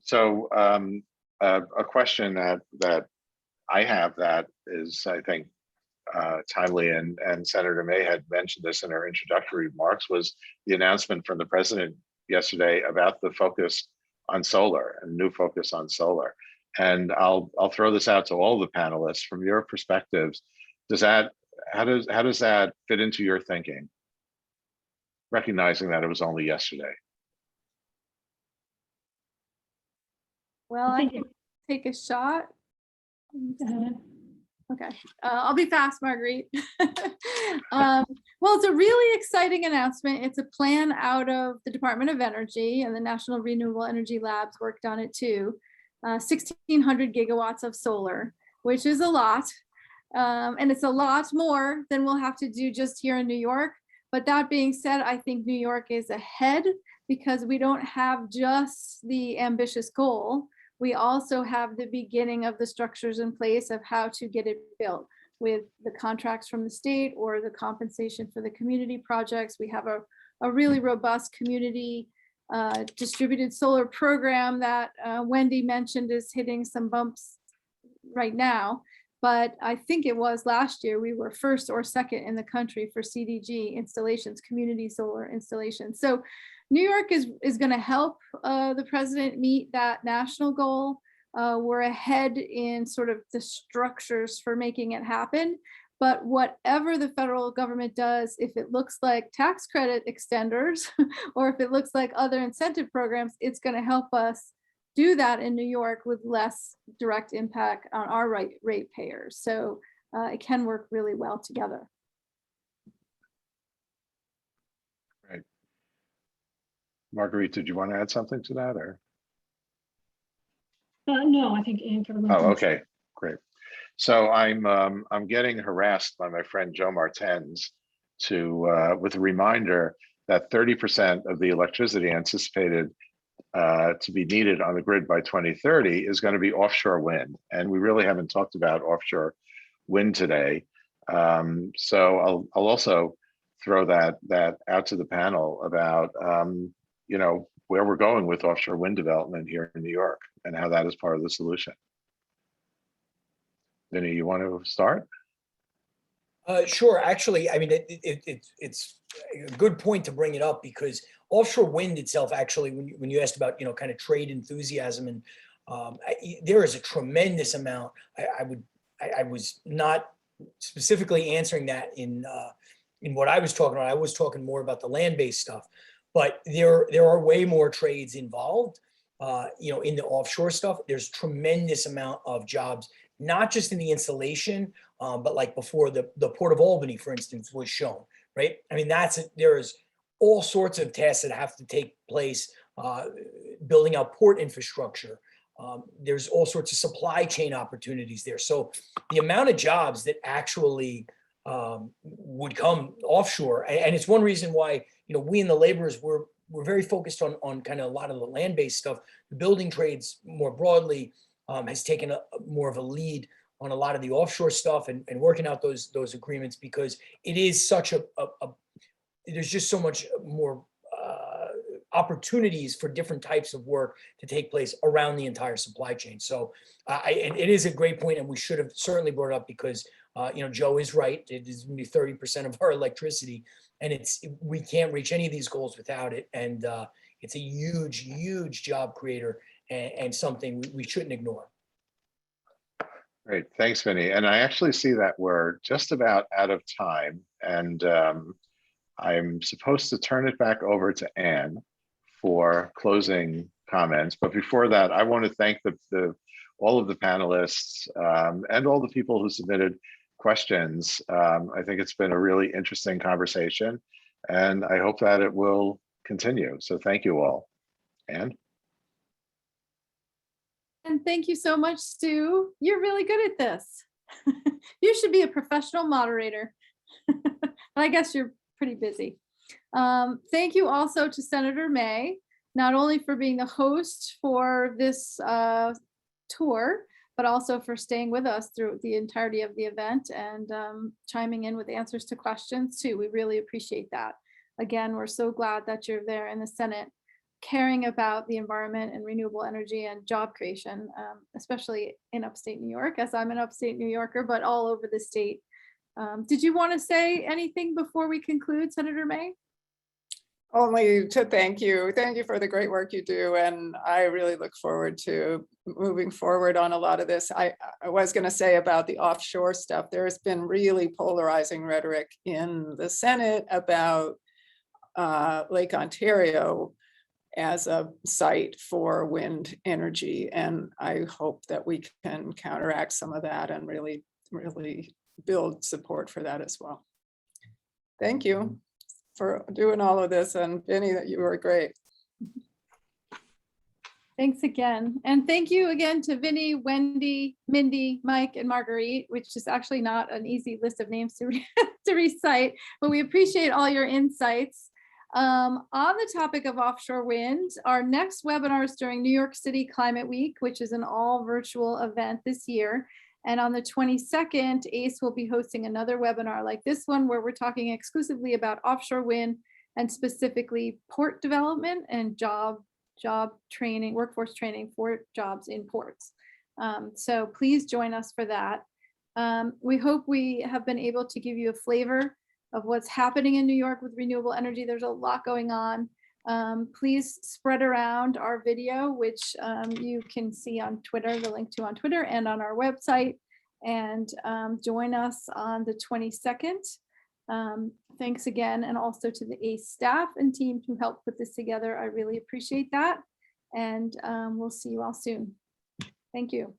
Speaker 12: So a question that I have that is, I think, timely, and Senator May had mentioned this in her introductory remarks, was the announcement from the president yesterday about the focus on solar and new focus on solar. And I'll throw this out to all the panelists. From your perspectives, how does that fit into your thinking, recognizing that it was only yesterday?
Speaker 1: Well, I can take a shot. Okay, I'll be fast, Marguerite. Well, it's a really exciting announcement. It's a plan out of the Department of Energy, and the National Renewable Energy Labs worked on it too. 1,600 gigawatts of solar, which is a lot. And it's a lot more than we'll have to do just here in New York. But that being said, I think New York is ahead because we don't have just the ambitious goal. We also have the beginning of the structures in place of how to get it built, with the contracts from the state or the compensation for the community projects. We have a really robust community distributed solar program that Wendy mentioned is hitting some bumps right now. But I think it was last year we were first or second in the country for CDG installations, community solar installations. So New York is going to help the president meet that national goal. We're ahead in sort of the structures for making it happen. But whatever the federal government does, if it looks like tax credit extenders, or if it looks like other incentive programs, it's going to help us do that in New York with less direct impact on our ratepayers. So it can work really well together.
Speaker 12: Right. Marguerite, did you want to add something to that, or?
Speaker 17: No, I think Ann covered my
Speaker 12: Oh,
Speaker 17: points.
Speaker 12: okay, great. So I'm getting harassed by my friend Joe Martens with a reminder that 30% of the electricity anticipated to be needed on the grid by 2030 is going to be offshore wind, and we really haven't talked about offshore wind today. So I'll also throw that out to the panel about you know, where we're going with offshore wind development here in New York and how that is part of the solution. Vinny, you want to start?
Speaker 14: Sure. Actually, I mean, it's a good point to bring it up, because offshore wind itself, actually, when you asked about, you know, kind of trade enthusiasm, and there is a tremendous amount. I was not specifically answering that in what I was talking about. I was talking more about the land-based stuff, but there are way more trades involved. You know, in the offshore stuff, there's tremendous amount of jobs, not just in the installation, but like before the Port of Albany, for instance, was shown, right? I mean, there's all sorts of tasks that have to take place, building out port infrastructure. There's all sorts of supply chain opportunities there. So the amount of jobs that actually would come offshore, and it's one reason why, you know, we and the laborers we're very focused on kind of a lot of the land-based stuff. The building trades more broadly has taken more of a lead on a lot of the offshore stuff and working out those agreements, because it is such there's just so much more opportunities for different types of work to take place around the entire supply chain. So and it is a great point, and we should have certainly brought it up, because you know, Joe is right. It is only 30% of our electricity, and we can't reach any of these goals without it. And it's a huge job creator, and something we shouldn't ignore.
Speaker 12: Great, thanks, Vinny. And I actually see that we're just about out of time, and I'm supposed to turn it back over to Ann for closing comments. But before that, I want to thank all of the panelists and all the people who submitted questions. I think it's been a really interesting conversation, and I hope that it will continue. So thank you all. Ann?
Speaker 1: And thank you so much, Stu. You're really good at this. You should be a professional moderator. I guess you're pretty busy. Thank you also to Senator May, not only for being the host for this tour, but also for staying with us through the entirety of the event and chiming in with answers to questions too. We really appreciate that. Again, we're so glad that you're there in the Senate, caring about the environment and renewable energy and job creation, especially in upstate New York, as I'm an upstate New Yorker, but all over the state. Did you want to say anything before we conclude, Senator May?
Speaker 2: Only to thank you. Thank you for the great work you do. And I really look forward to moving forward on a lot of this. I was going to say about the offshore stuff, there's been really polarizing rhetoric in the Senate about Lake Ontario as a site for wind energy. And I hope that we can counteract some of that and really build support for that as well. Thank you for doing all of this, and Vinny, that you were great.
Speaker 1: Thanks again. And thank you again to Vinny, Wendy, Mindy, Mike, and Marguerite, which is actually not an easy list of names to recite, but we appreciate all your insights. On the topic of offshore wind, our next webinar is during New York City Climate Week, which is an all virtual event this year. And on the 22nd, ACE will be hosting another webinar like this one, where we're talking exclusively about offshore wind and specifically port development and job training, workforce training for jobs in ports. So please join us for that. We hope we have been able to give you a flavor of what's happening in New York with renewable energy. There's a lot going on. Please spread around our video, which you can see on Twitter, the link to on Twitter and on our website. and join us on the 22nd. Thanks again, and also to the ACE staff and team who helped put this together. I really appreciate that. And we'll see you all soon. Thank you.